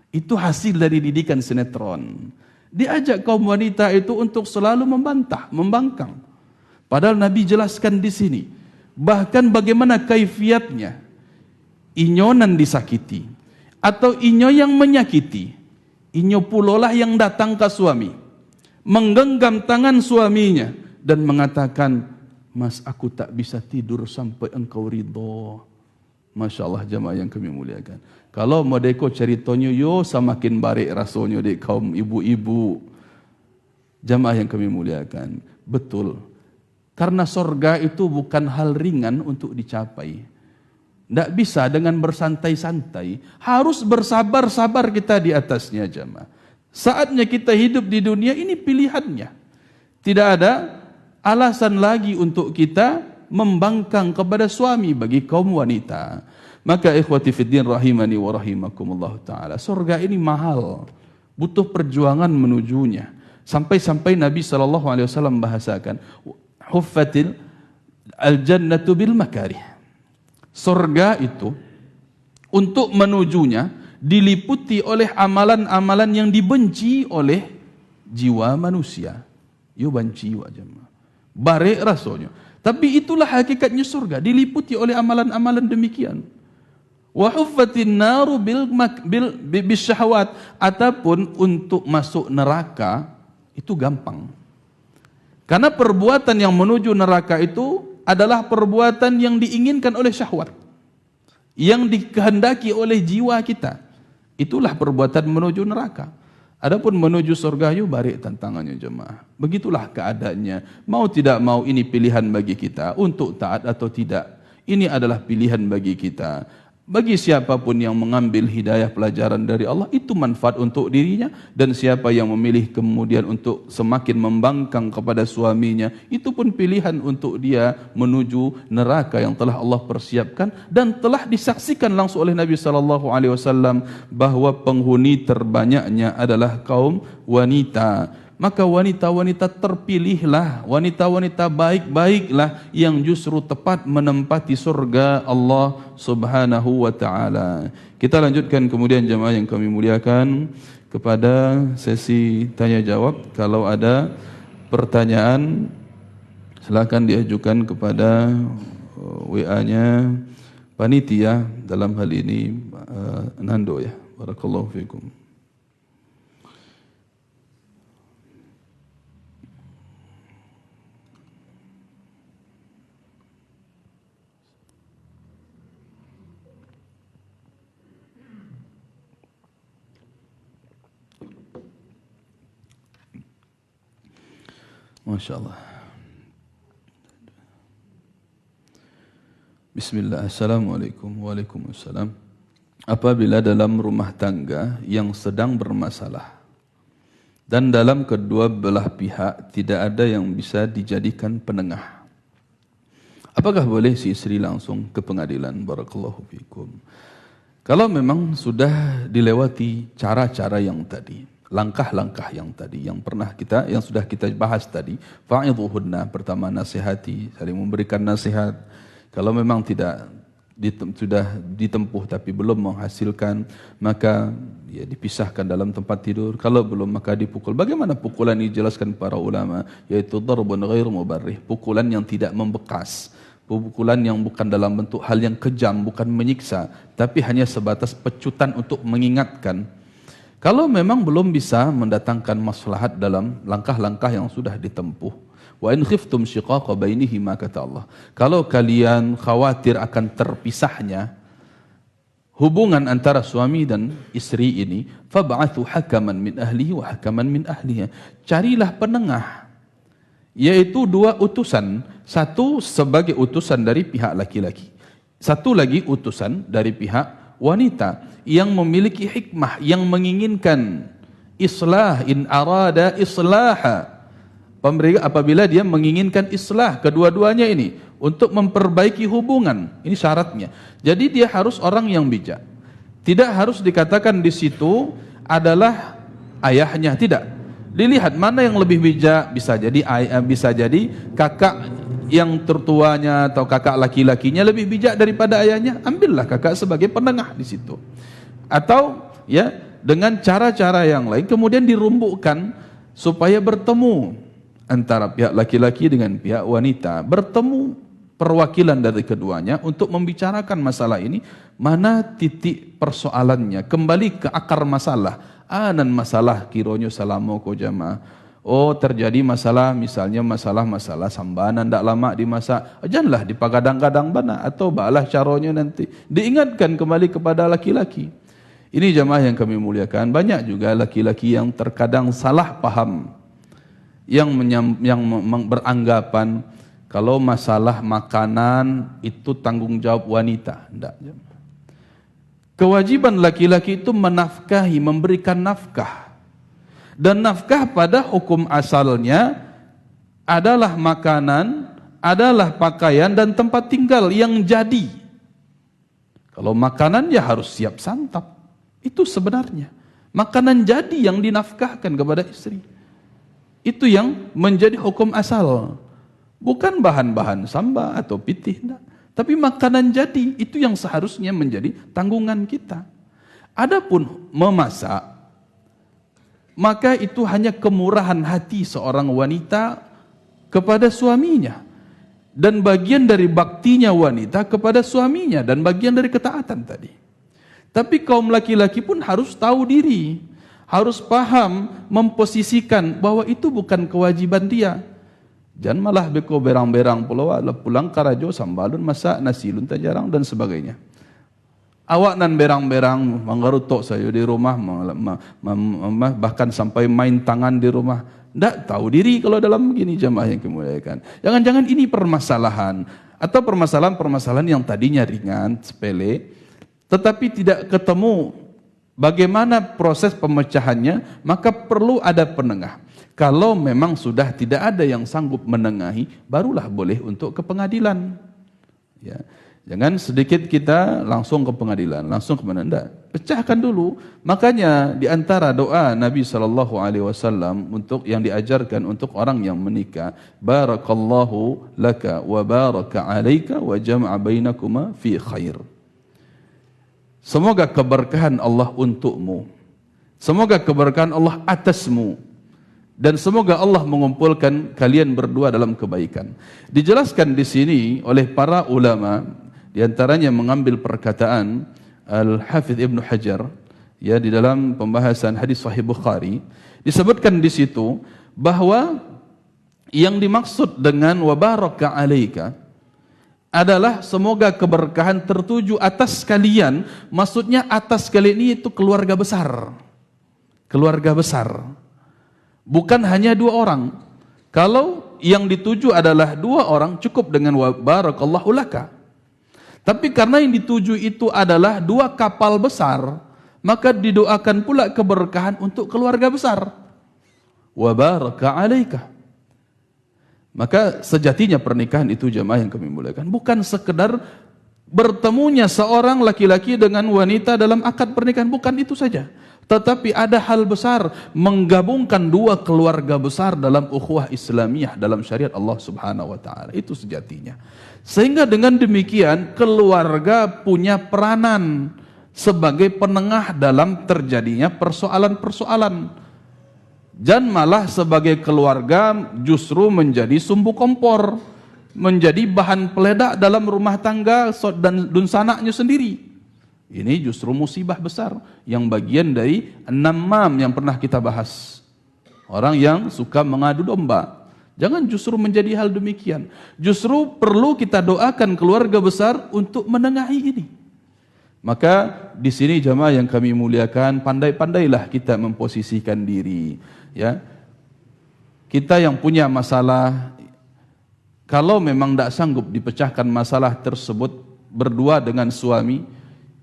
Itu hasil dari didikan sinetron. Diajak kaum wanita itu untuk selalu membantah, membangkang. Padahal Nabi jelaskan di sini. Bahkan bagaimana kaifiatnya. Inyonan disakiti. Atau inyo yang menyakiti. Inyo pulolah yang datang ke suami. Menggenggam tangan suaminya. Dan mengatakan, mas aku tak bisa tidur sampai engkau ridho. Masya Allah jemaah yang kami muliakan. Kalau modeko ceritanya yo semakin baik rasanya di kaum ibu-ibu. Jemaah yang kami muliakan. Betul. Karena sorga itu bukan hal ringan untuk dicapai. Tidak bisa dengan bersantai-santai. Harus bersabar-sabar kita di atasnya jemaah. Saatnya kita hidup di dunia ini pilihannya. Tidak ada alasan lagi untuk kita membangkang kepada suami bagi kaum wanita. Maka ikhwati fiddin rahimani wa rahimakumullah ta'ala, surga ini mahal, butuh perjuangan menujunya. Sampai-sampai Nabi SAW bahasakan, huffatil al-jannatu bil makarih. Surga itu untuk menujunya diliputi oleh amalan-amalan yang dibenci oleh jiwa manusia. Yo benci wajah. Barek rasanya. Tapi itulah hakikatnya surga, diliputi oleh amalan-amalan demikian. Wa huffatin naru bil syahwat. Ataupun untuk masuk neraka itu gampang. Karena perbuatan yang menuju neraka itu adalah perbuatan yang diinginkan oleh syahwat. Yang dikehendaki oleh jiwa kita. Itulah perbuatan menuju neraka. Adapun menuju surga yuk barik tantangannya jemaah. Begitulah keadaannya. Mau tidak mau ini pilihan bagi kita untuk taat atau tidak. Ini adalah pilihan bagi kita. Bagi siapapun yang mengambil hidayah pelajaran dari Allah, itu manfaat untuk dirinya. Dan siapa yang memilih kemudian untuk semakin membangkang kepada suaminya, itu pun pilihan untuk dia menuju neraka yang telah Allah persiapkan. Dan telah disaksikan langsung oleh Nabi SAW bahawa penghuni terbanyaknya adalah kaum wanita. Maka wanita-wanita terpilihlah, wanita-wanita baik-baiklah yang justru tepat menempati surga Allah Subhanahu wa ta'ala. Kita lanjutkan kemudian jemaah yang kami muliakan kepada sesi tanya jawab. Kalau ada pertanyaan silakan diajukan kepada WA-nya panitia, dalam hal ini Nando ya. Barakallahu fikum. Masya Allah. Bismillah. Assalamualaikum. Waalaikumsalam. Apabila dalam rumah tangga yang sedang bermasalah dan dalam kedua belah pihak tidak ada yang bisa dijadikan penengah, apakah boleh si istri langsung ke pengadilan? Barakallahu fikum. Kalau memang sudah dilewati cara-cara yang tadi, langkah-langkah yang tadi, yang sudah kita bahas tadi, fa'idhuhunna, pertama nasihati, saling memberikan nasihat. Kalau memang tidak sudah ditempuh tapi belum menghasilkan, maka ya dipisahkan dalam tempat tidur. Kalau belum maka dipukul. Bagaimana pukulan ini dijelaskan para ulama? Yaitu darbun ghair mubarrih, pukulan yang tidak membekas, pukulan yang bukan dalam bentuk hal yang kejam, bukan menyiksa, tapi hanya sebatas pecutan untuk mengingatkan. Kalau memang belum bisa mendatangkan maslahat dalam langkah-langkah yang sudah ditempuh. Wa in khiftum shiqaqa bainihima, kata Allah. Kalau kalian khawatir akan terpisahnya hubungan antara suami dan istri ini, fab'athu hakaman min ahlihi wa hakaman min ahliha. Carilah penengah, yaitu dua utusan, satu sebagai utusan dari pihak laki-laki, satu lagi utusan dari pihak wanita yang memiliki hikmah, yang menginginkan islah, in arada islaha. Apabila dia menginginkan islah kedua-duanya ini untuk memperbaiki hubungan, ini syaratnya. Jadi dia harus orang yang bijak. Tidak harus dikatakan di situ adalah ayahnya, tidak. Dilihat mana yang lebih bijak, bisa jadi kakak yang tertuanya atau kakak laki-lakinya lebih bijak daripada ayahnya, ambillah kakak sebagai penengah di situ. Atau ya dengan cara-cara yang lain kemudian dirumbukkan supaya bertemu antara pihak laki-laki dengan pihak wanita, bertemu perwakilan dari keduanya untuk membicarakan masalah ini, mana titik persoalannya, kembali ke akar masalah. Anan masalah kironyo salamo ko jamaah. Oh, terjadi masalah, misalnya masalah sambanan ndak lama dimasak, janganlah dipagadang-gadang bana atau balah caronyo nanti. Diingatkan kembali kepada laki-laki. Ini jamaah yang kami muliakan, banyak juga laki-laki yang terkadang salah paham, yang beranggapan kalau masalah makanan itu tanggung jawab wanita. Tidak. Kewajiban laki-laki itu menafkahi, memberikan nafkah. Dan nafkah pada hukum asalnya adalah makanan, adalah pakaian dan tempat tinggal yang jadi. Kalau makanan ya harus siap santap. Itu sebenarnya makanan jadi yang dinafkahkan kepada istri. Itu yang menjadi hukum asal. Bukan bahan-bahan samba atau pitih, enggak. Tapi makanan jadi, itu yang seharusnya menjadi tanggungan kita. Adapun memasak, maka itu hanya kemurahan hati seorang wanita kepada suaminya. Dan bagian dari baktinya wanita kepada suaminya, dan bagian dari ketaatan tadi. Tapi kaum laki-laki pun harus tahu diri, harus paham, memposisikan bahwa itu bukan kewajiban dia. Jangan malah beko berang-berang pulang karajo sambalun masak nasi lunta jarang dan sebagainya. Awak nan berang-berang menggerutok saya di rumah, bahkan sampai main tangan di rumah. Tidak tahu diri kalau dalam begini jamaah yang kemuliaan. Jangan-jangan ini permasalahan atau permasalahan-permasalahan yang tadinya ringan, sepele, tetapi tidak ketemu bagaimana proses pemecahannya, maka perlu ada penengah. Kalau memang sudah tidak ada yang sanggup menengahi, barulah boleh untuk ke pengadilan. Ya. Jangan sedikit kita langsung ke pengadilan, langsung ke mana, enggak. Pecahkan dulu. Makanya di antara doa Nabi SAW untuk yang diajarkan untuk orang yang menikah, barakallahu laka wa baraka alaika wa jama'a bainakuma fi khair. Semoga keberkahan Allah untukmu, semoga keberkahan Allah atasmu, dan semoga Allah mengumpulkan kalian berdua dalam kebaikan. Dijelaskan di sini oleh para ulama, di antaranya mengambil perkataan Al-Hafidh Ibnu Hajar, ya, di dalam pembahasan hadis Sahih Bukhari, disebutkan di situ bahwa yang dimaksud dengan wa baraka alaika adalah semoga keberkahan tertuju atas kalian. Maksudnya atas kalian ini itu keluarga besar. Keluarga besar. Bukan hanya dua orang. Kalau yang dituju adalah dua orang, cukup dengan wa barakallahu laka. Tapi karena yang dituju itu adalah dua kapal besar, maka didoakan pula keberkahan untuk keluarga besar. Wa baraka alaika. Maka sejatinya pernikahan itu jamaah yang kami muliakan, bukan sekedar bertemunya seorang laki-laki dengan wanita dalam akad pernikahan, bukan itu saja. Tetapi ada hal besar, menggabungkan dua keluarga besar dalam ukhuwah Islamiyah dalam syariat Allah Subhanahu wa taala. Itu sejatinya. Sehingga dengan demikian keluarga punya peranan sebagai penengah dalam terjadinya persoalan-persoalan. Dan malah sebagai keluarga justru menjadi sumbu kompor, menjadi bahan peledak dalam rumah tangga dan dunsanaknya sendiri. Ini justru musibah besar yang bagian dari namam yang pernah kita bahas. Orang yang suka mengadu domba. Jangan justru menjadi hal demikian. Justru perlu kita doakan keluarga besar untuk menengahi ini. Maka di sini jamaah yang kami muliakan, pandai-pandailah kita memposisikan diri. Ya, kita yang punya masalah, kalau memang tidak sanggup dipecahkan masalah tersebut berdua dengan suami,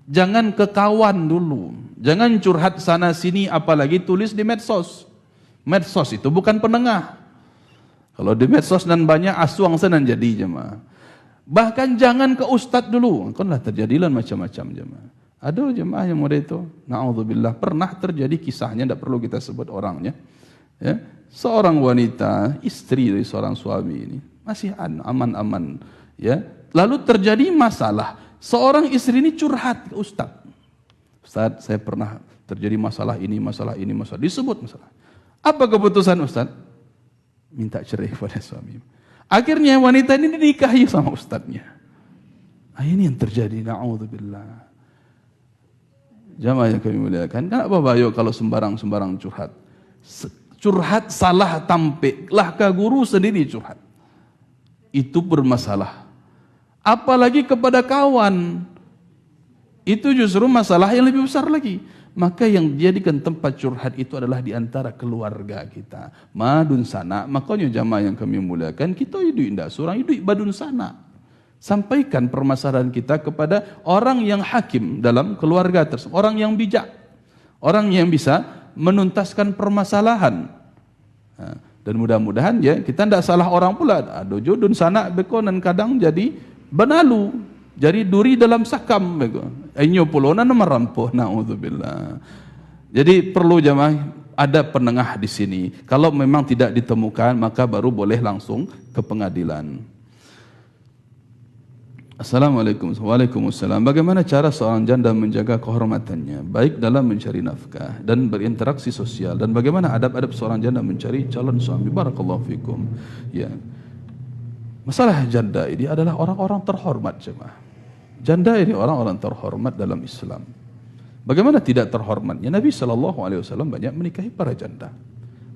jangan ke kawan dulu, jangan curhat sana sini, apalagi tulis di medsos. Medsos itu bukan penengah. Kalau di medsos dan banyak asuang sana jadi jemaah. Bahkan jangan ke ustadz dulu, kan lah terjadilah macam-macam jemaah. Ada jemaah yang model itu, na'udzubillah, pernah terjadi kisahnya, tidak perlu kita sebut orangnya. Ya, seorang wanita, istri dari seorang suami ini masih aman-aman, ya. Lalu terjadi masalah. Seorang istri ini curhat ke Ustaz. Ustaz, saya pernah terjadi masalah ini, masalah ini, masalah. Disebut masalah. Apa keputusan Ustaz? Minta cerai pada suami. Akhirnya wanita ini dinikahi sama ustadznya. Ini yang terjadi. Na'udzubillah. Jamaah yang kami muliakan. Kenapa bayo kalau sembarang-sembarang curhat? Curhat salah tampik. Lah ke guru sendiri curhat. Itu bermasalah. Apalagi kepada kawan, itu justru masalah yang lebih besar lagi. Maka yang dijadikan tempat curhat itu adalah di antara keluarga kita. Madun sana, makanya jamaah yang kami muliakan, kita hidup indah surang, hidup badun sana. Sampaikan permasalahan kita kepada orang yang hakim dalam keluarga tersebut, orang yang bijak, orang yang bisa menuntaskan permasalahan. Dan mudah-mudahan ya kita tidak salah orang pula. Dojo dun sana bekonan kadang jadi benalu, jadi duri dalam sakam bego. Enyo pulona merampuh, naudzubillah. Jadi perlu jamaah ada penengah di sini. Kalau memang tidak ditemukan maka baru boleh langsung ke pengadilan. Assalamualaikum. Waalaikumsalam. Bagaimana cara seorang janda menjaga kehormatannya baik dalam mencari nafkah dan berinteraksi sosial, dan bagaimana adab-adab seorang janda mencari calon suami? Barakallahu fikum. Ya. Masalah janda ini adalah orang-orang terhormat jemaah. Janda ini orang-orang terhormat dalam Islam. Bagaimana tidak terhormatnya? Nabi SAW banyak menikahi para janda,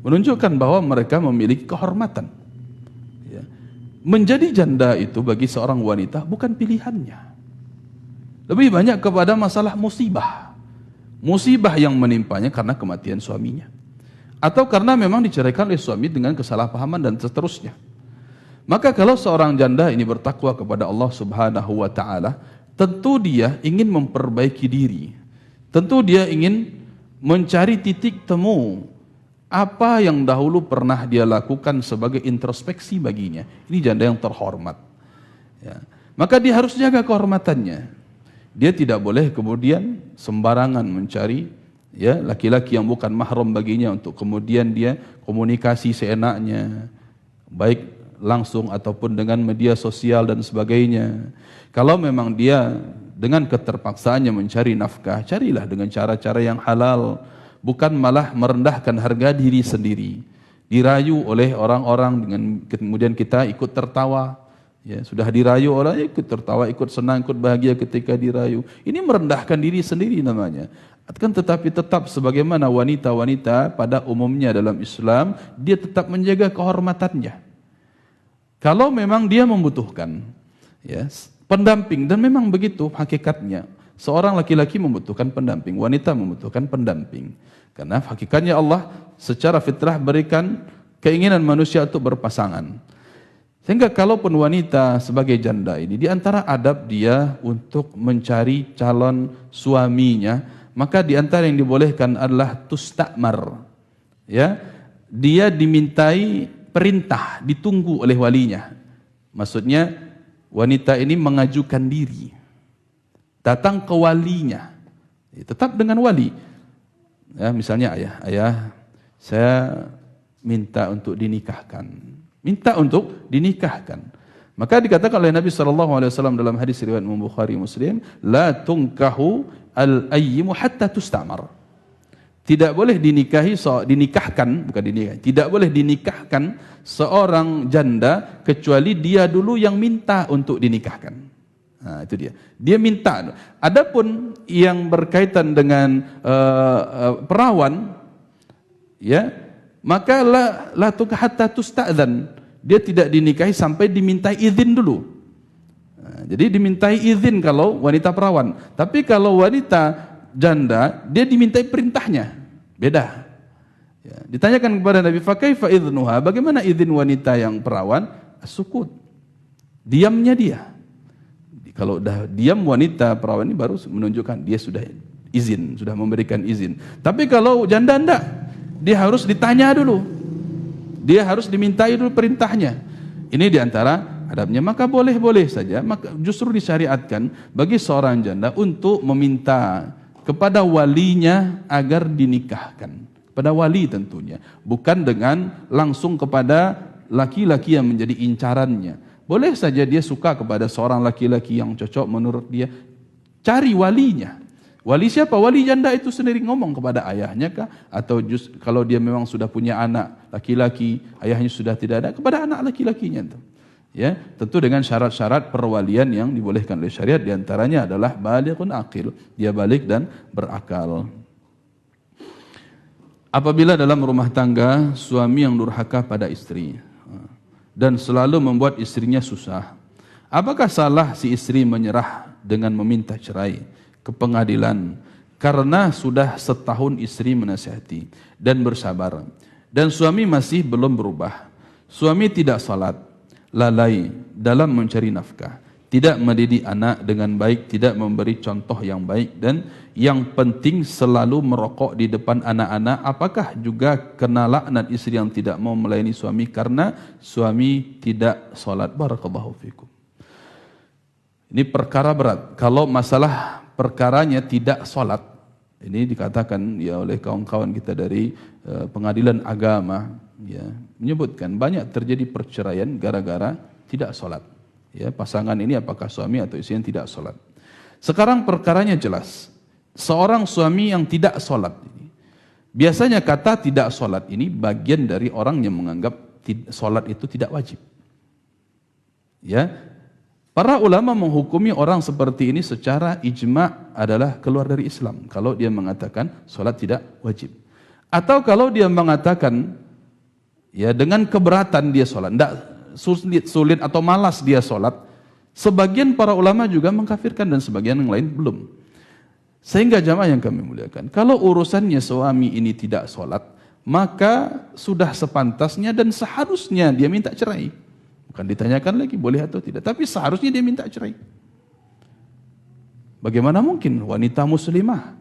menunjukkan bahwa mereka memiliki kehormatan. Ya. Menjadi janda itu bagi seorang wanita bukan pilihannya. Lebih banyak kepada masalah musibah. Musibah yang menimpanya karena kematian suaminya. Atau karena memang diceraikan oleh suami dengan kesalahpahaman dan seterusnya. Maka kalau seorang janda ini bertakwa kepada Allah Subhanahu wa taala, tentu dia ingin memperbaiki diri. Tentu dia ingin mencari titik temu apa yang dahulu pernah dia lakukan sebagai introspeksi baginya. Ini janda yang terhormat. Ya. Maka dia harus jaga kehormatannya. Dia tidak boleh kemudian sembarangan mencari ya laki-laki yang bukan mahram baginya untuk kemudian dia komunikasi seenaknya, baik langsung ataupun dengan media sosial dan sebagainya. Kalau memang dia dengan keterpaksaannya mencari nafkah, carilah dengan cara-cara yang halal, bukan malah merendahkan harga diri sendiri. Dirayu oleh orang-orang dengan kemudian kita ikut tertawa. Ya, sudah dirayu orang ikut tertawa, ikut senang, ikut bahagia ketika dirayu. Ini merendahkan diri sendiri namanya. Kan tetapi tetap sebagaimana wanita-wanita pada umumnya dalam Islam, dia tetap menjaga kehormatannya. Kalau memang dia membutuhkan ya, pendamping, dan memang begitu hakikatnya. Seorang laki-laki membutuhkan pendamping, wanita membutuhkan pendamping. Karena hakikatnya Allah secara fitrah berikan keinginan manusia untuk berpasangan. Sehingga kalaupun wanita sebagai janda ini, di antara adab dia untuk mencari calon suaminya, maka di antara yang dibolehkan adalah tustakmar. Ya, dia dimintai perintah, ditunggu oleh walinya. Maksudnya wanita ini mengajukan diri, datang ke walinya, tetap dengan wali. Ya, misalnya ayah saya minta untuk dinikahkan. Minta untuk dinikahkan. Maka dikatakan oleh Nabi SAW dalam hadis riwayat Imam Bukhari Muslim, la tunkahu al-ayyimu hatta tustamar. Tidak boleh dinikahkan, bukan dinikahi. Tidak boleh dinikahkan seorang janda kecuali dia dulu yang minta untuk dinikahkan. Nah, itu dia. Dia minta. Adapun yang berkaitan dengan perawan, ya, maka la tukah hatta tusta'dzan. Dia tidak dinikahi sampai dimintai izin dulu. Nah, jadi dimintai izin kalau wanita perawan. Tapi kalau wanita janda, dia dimintai perintahnya. Beda. Ya, ditanyakan kepada Nabi, fa kaifa idnuha? Bagaimana izin wanita yang perawan? As-sukut. Diamnya dia. Kalau dah diam wanita perawan ini baru menunjukkan dia sudah izin, sudah memberikan izin. Tapi kalau janda enggak, dia harus ditanya dulu. Dia harus dimintai dulu perintahnya. Ini diantara adabnya. Maka boleh-boleh saja. Maka justru disyariatkan bagi seorang janda untuk meminta kepada walinya agar dinikahkan. Kepada wali tentunya. Bukan dengan langsung kepada laki-laki yang menjadi incarannya. Boleh saja dia suka kepada seorang laki-laki yang cocok menurut dia. Cari walinya. Wali siapa? Wali janda itu sendiri ngomong kepada ayahnya kah? Atau kalau dia memang sudah punya anak laki-laki, ayahnya sudah tidak ada, kepada anak laki-lakinya itu. Ya, tentu dengan syarat-syarat perwalian yang dibolehkan oleh syariat, diantaranya adalah balighun aqil, dia balik dan berakal. Apabila dalam rumah tangga suami yang durhaka pada istri dan selalu membuat istrinya susah, apakah salah si istri menyerah dengan meminta cerai ke pengadilan karena sudah setahun istri menasihati dan bersabar dan suami masih belum berubah? Suami tidak salat, lalai dalam mencari nafkah, tidak mendidik anak dengan baik, tidak memberi contoh yang baik, dan yang penting selalu merokok di depan anak-anak. Apakah juga kena laknat istri yang tidak mau melayani suami karena suami tidak salat? Barakallahu fikum. Ini perkara berat. Kalau masalah perkaranya tidak salat, ini dikatakan ya oleh kawan-kawan kita dari pengadilan agama, ya, menyebutkan banyak terjadi perceraian gara-gara tidak salat. Ya, pasangan ini apakah suami atau istri yang tidak salat. Sekarang perkaranya jelas. Seorang suami yang tidak salat ini, biasanya kata tidak salat ini bagian dari orang yang menganggap salat itu tidak wajib. Ya, para ulama menghukumi orang seperti ini secara ijma' adalah keluar dari Islam kalau dia mengatakan salat tidak wajib. Atau kalau dia mengatakan ya dengan keberatan dia salat, tidak sulit atau malas dia salat, sebagian para ulama juga mengkafirkan dan sebagian yang lain belum. Sehingga jamaah yang kami muliakan, kalau urusannya suami ini tidak salat, maka sudah sepantasnya dan seharusnya dia minta cerai. Bukan ditanyakan lagi boleh atau tidak, tapi seharusnya dia minta cerai. Bagaimana mungkin wanita muslimah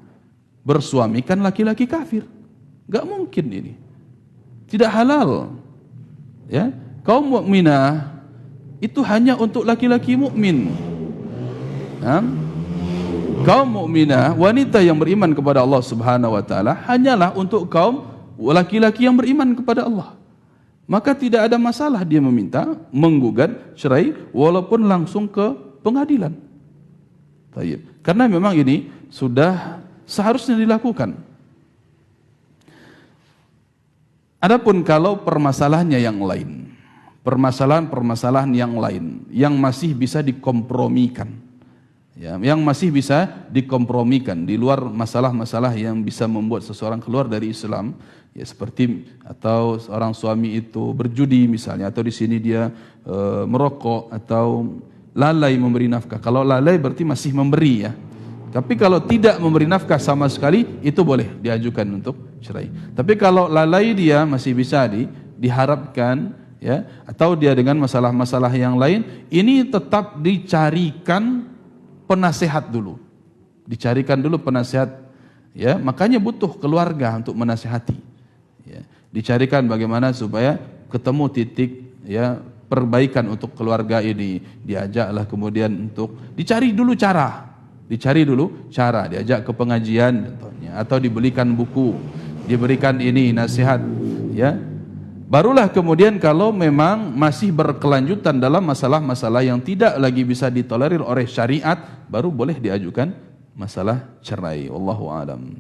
bersuamikan laki-laki kafir? Gak mungkin ini. Tidak halal. Ya, kaum mukminah itu hanya untuk laki-laki mukmin. Kaum mukminah, wanita yang beriman kepada Allah Subhanahu wa taala hanyalah untuk kaum laki-laki yang beriman kepada Allah. Maka tidak ada masalah dia meminta menggugat cerai walaupun langsung ke pengadilan. Baik. Karena memang ini sudah seharusnya dilakukan. Adapun kalau permasalahannya yang lain, permasalahan-permasalahan yang lain yang masih bisa dikompromikan, ya, yang masih bisa dikompromikan di luar masalah-masalah yang bisa membuat seseorang keluar dari Islam, ya, seperti atau seorang suami itu berjudi misalnya, atau di sini dia merokok atau lalai memberi nafkah. Kalau lalai berarti masih memberi, ya. Tapi kalau tidak memberi nafkah sama sekali, itu boleh diajukan untuk cerai. Tapi kalau lalai dia masih bisa diharapkan, ya, atau dia dengan masalah-masalah yang lain, ini tetap dicarikan penasehat dulu. Dicarikan dulu penasehat, ya. Makanya butuh keluarga untuk menasehati. Ya. Dicarikan bagaimana supaya ketemu titik, ya, perbaikan untuk keluarga ini. Diajaklah kemudian untuk dicari dulu cara. Dicari dulu cara, diajak ke pengajian contohnya, atau dibelikan buku, diberikan ini nasihat, ya. Barulah kemudian kalau memang masih berkelanjutan dalam masalah-masalah yang tidak lagi bisa ditolerir oleh syariat, baru boleh diajukan masalah cerai. Wallahu alam.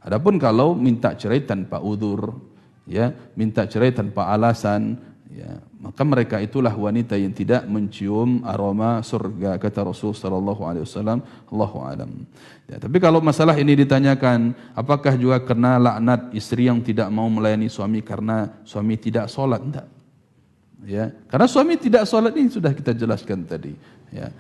Adapun kalau minta cerai tanpa udzur, ya, minta cerai tanpa alasan, ya, maka mereka itulah wanita yang tidak mencium aroma surga, kata Rasul sallallahu alaihi wasallam. Allahu alam. Ya, tapi kalau masalah ini ditanyakan, apakah juga kena laknat istri yang tidak mau melayani suami karena suami tidak solat? Tidak. Ya, karena suami tidak solat ini sudah kita jelaskan tadi. Ya.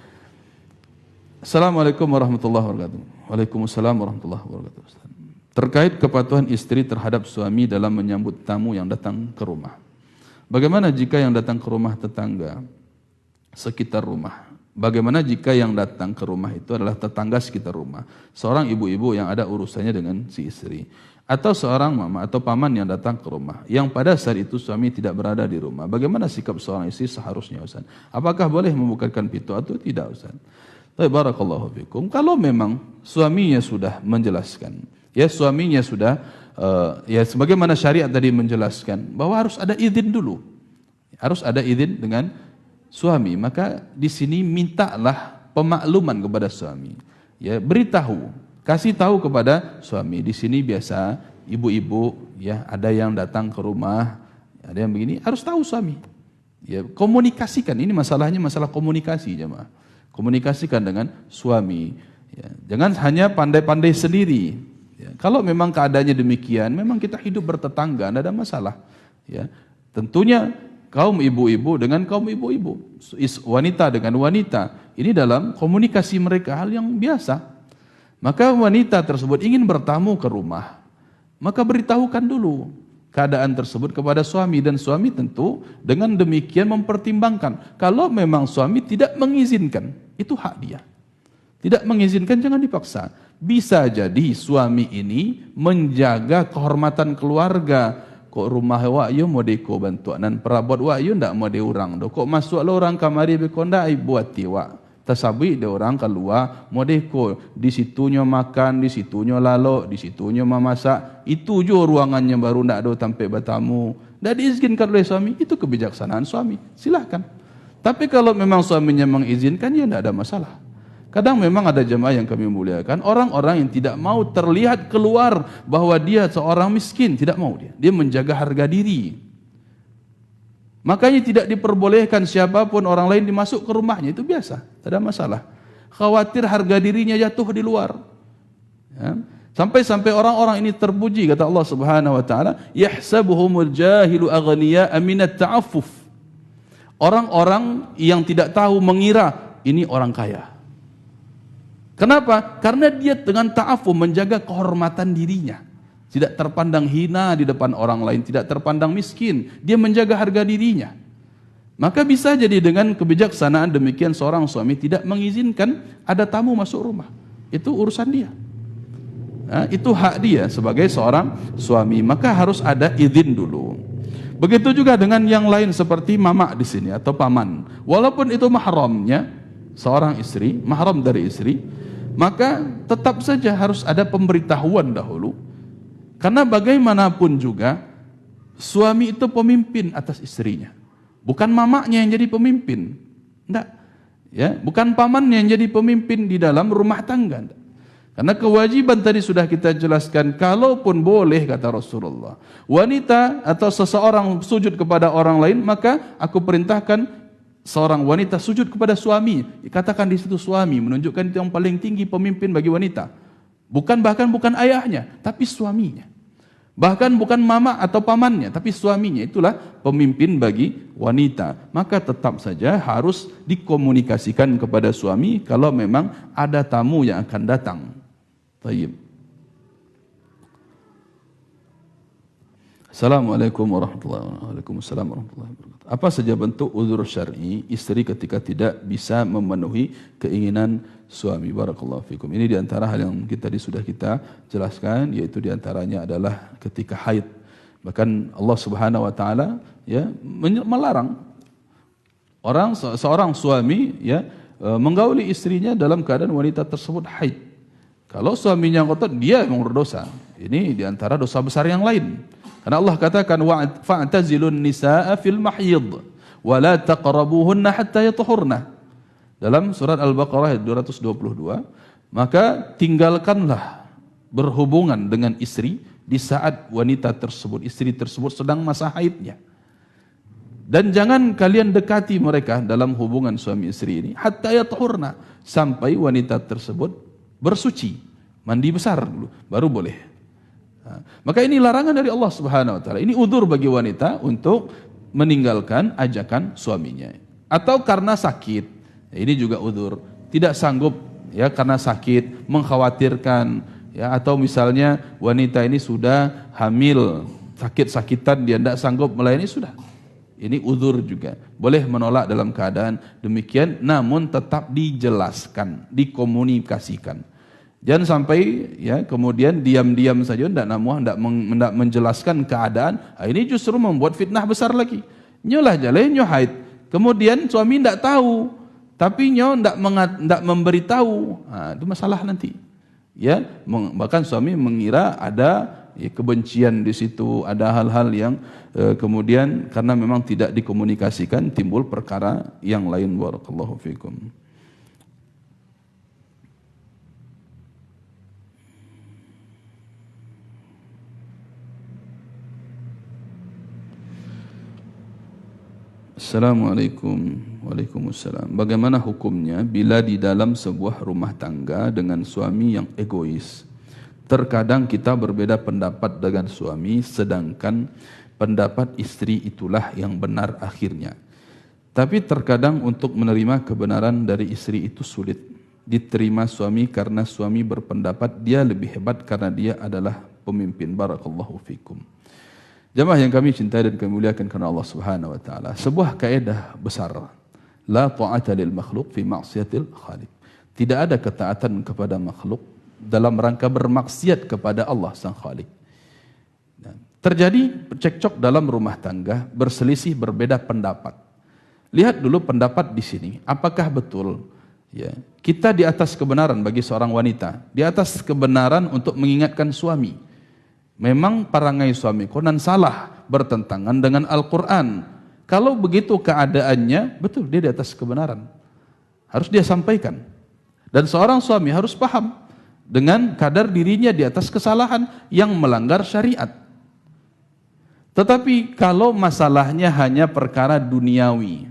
Assalamualaikum warahmatullahi wabarakatuh. Waalaikumsalam warahmatullahi wabarakatuh. Terkait kepatuhan istri terhadap suami dalam menyambut tamu yang datang ke rumah. Bagaimana jika yang datang ke rumah tetangga sekitar rumah? Bagaimana jika yang datang ke rumah itu adalah tetangga sekitar rumah? Seorang ibu-ibu yang ada urusannya dengan si istri. Atau seorang mama atau paman yang datang ke rumah, yang pada saat itu suami tidak berada di rumah. Bagaimana sikap seorang istri seharusnya, Ustaz? Apakah boleh membukakan pintu atau tidak, Ustaz? Barakallahu fikum. Kalau memang suaminya sudah menjelaskan, ya suaminya sudah ya sebagaimana syariat tadi menjelaskan bahwa harus ada izin dulu. Harus ada izin dengan suami, maka di sini mintalah pemakluman kepada suami. Ya, beritahu, kasih tahu kepada suami. Di sini biasa ibu-ibu ya ada yang datang ke rumah, ada yang begini, harus tahu suami. Ya, komunikasikan. Ini masalahnya masalah komunikasi, jemaah. Komunikasikan dengan suami. Ya, jangan hanya pandai-pandai sendiri. Ya, kalau memang keadaannya demikian, memang kita hidup bertetangga, tidak ada masalah. Ya, tentunya kaum ibu-ibu dengan kaum ibu-ibu, wanita dengan wanita, ini dalam komunikasi mereka hal yang biasa. Maka wanita tersebut ingin bertamu ke rumah, maka beritahukan dulu keadaan tersebut kepada suami, dan suami tentu dengan demikian mempertimbangkan. Kalau memang suami tidak mengizinkan, itu hak dia. Tidak mengizinkan jangan dipaksa. Bisa jadi suami ini menjaga kehormatan keluarga. Kok rumah wak yo mau deko bantuan perabot wak yo ndak mau de orang do. Kok masuk lo orang kamari beko ndak buat tiwak. Tasabi de orang keluar mau deko, di situnya makan, di situnya lalu, di situnya memasak. Itu jo ruangannya baru ndak do sampai bertamu. Ndak diizinkan oleh suami, itu kebijaksanaan suami. Silahkan. Tapi kalau memang suaminya mengizinkan ya ndak ada masalah. Kadang memang ada jemaah yang kami muliakan, orang-orang yang tidak mau terlihat keluar bahwa dia seorang miskin, tidak mau dia. Dia menjaga harga diri. Makanya tidak diperbolehkan siapapun orang lain dimasuk ke rumahnya, itu biasa, tidak ada masalah. Khawatir harga dirinya jatuh di luar. Ya. Sampai-sampai orang-orang ini terpuji, kata Allah Subhanahu wa taala, yahsabuhumul jahilu aghniya minat ta'affuf. Orang-orang yang tidak tahu mengira ini orang kaya. Kenapa? Karena dia dengan ta'afu menjaga kehormatan dirinya. Tidak terpandang hina di depan orang lain, tidak terpandang miskin. Dia menjaga harga dirinya. Maka bisa jadi dengan kebijaksanaan demikian seorang suami tidak mengizinkan ada tamu masuk rumah. Itu urusan dia. Nah, itu hak dia sebagai seorang suami. Maka harus ada izin dulu. Begitu juga dengan yang lain seperti mama di sini atau paman. Walaupun itu mahramnya seorang istri, mahram dari istri, maka tetap saja harus ada pemberitahuan dahulu. Karena bagaimanapun juga suami itu pemimpin atas istrinya. Bukan mamanya yang jadi pemimpin. Enggak. Ya, bukan pamannya yang jadi pemimpin di dalam rumah tangga. Enggak. Karena kewajiban tadi sudah kita jelaskan, kalaupun boleh kata Rasulullah, wanita atau seseorang sujud kepada orang lain, maka aku perintahkan seorang wanita sujud kepada suami. Katakan di situ suami, menunjukkan itu yang paling tinggi pemimpin bagi wanita. Bahkan bukan ayahnya, tapi suaminya. Bahkan bukan mama atau pamannya, tapi suaminya. Itulah pemimpin bagi wanita. Maka tetap saja harus dikomunikasikan kepada suami kalau memang ada tamu yang akan datang. Baik. Assalamualaikum warahmatullahi wabarakatuh. Waalaikumsalam warahmatullahi wabarakatuh. Apa saja bentuk uzur syar'i istri ketika tidak bisa memenuhi keinginan suami? Barakallahu fikum. Ini diantara hal yang sudah kita jelaskan, yaitu diantaranya adalah ketika haid. Bahkan Allah Subhanahu wa taala ya melarang seorang suami ya menggauli istrinya dalam keadaan wanita tersebut haid. Kalau suaminya ngotot, dia yang berdosa. Ini diantara dosa besar yang lain. Karena Allah katakan fa'tazilun nisaa fil mahyid wa la taqrabuhunna hatta yatahurna. Dalam surat Al-Baqarah ayat 222, maka tinggalkanlah berhubungan dengan istri di saat wanita tersebut, istri tersebut sedang masa haidnya. Dan jangan kalian dekati mereka dalam hubungan suami istri ini hatta yatahurna, sampai wanita tersebut bersuci, mandi besar dulu, baru boleh. Maka ini larangan dari Allah Subhanahu wa taala. Ini udzur bagi wanita untuk meninggalkan ajakan suaminya. Atau karena sakit. Ini juga udzur, tidak sanggup ya karena sakit, mengkhawatirkan ya, atau misalnya wanita ini sudah hamil, sakit-sakitan, dia tidak sanggup melayani, sudah. Ini udzur juga. Boleh menolak dalam keadaan demikian, namun tetap dijelaskan, dikomunikasikan. Jangan sampai ya kemudian diam-diam saja, tidak menjelaskan keadaan. Ini justru membuat fitnah besar lagi. Nyolah jaleh nyo haid. Kemudian suami tidak tahu, tapi nyo tidak memberitahu. Itu masalah nanti. Ya, bahkan suami mengira ada ya, kebencian di situ, ada hal-hal yang kemudian karena memang tidak dikomunikasikan timbul perkara yang lain. Barakallahu fikum. Assalamualaikum. Waalaikumsalam. Bagaimana hukumnya bila di dalam sebuah rumah tangga dengan suami yang egois? Terkadang kita berbeda pendapat dengan suami, sedangkan pendapat istri itulah yang benar akhirnya. Tapi terkadang untuk menerima kebenaran dari istri itu sulit diterima suami karena suami berpendapat dia lebih hebat karena dia adalah pemimpin. Barakallahu fikum. Jamaah yang kami cintai dan kami muliakan karena Allah Subhanahu wa taala, sebuah kaidah besar, la ta'ata lil makhluq fi ma'siyatil khaliq. Tidak ada ketaatan kepada makhluk dalam rangka bermaksiat kepada Allah Sang Khalik. Terjadi cekcok dalam rumah tangga, berselisih, berbeda pendapat. Lihat dulu pendapat di sini, apakah betul ya kita di atas kebenaran bagi seorang wanita, di atas kebenaran untuk mengingatkan suami. Memang parangai suami konan salah, bertentangan dengan Al-Quran. Kalau begitu keadaannya, betul dia di atas kebenaran. Harus dia sampaikan. Dan seorang suami harus paham dengan kadar dirinya di atas kesalahan yang melanggar syariat. Tetapi kalau masalahnya hanya perkara duniawi,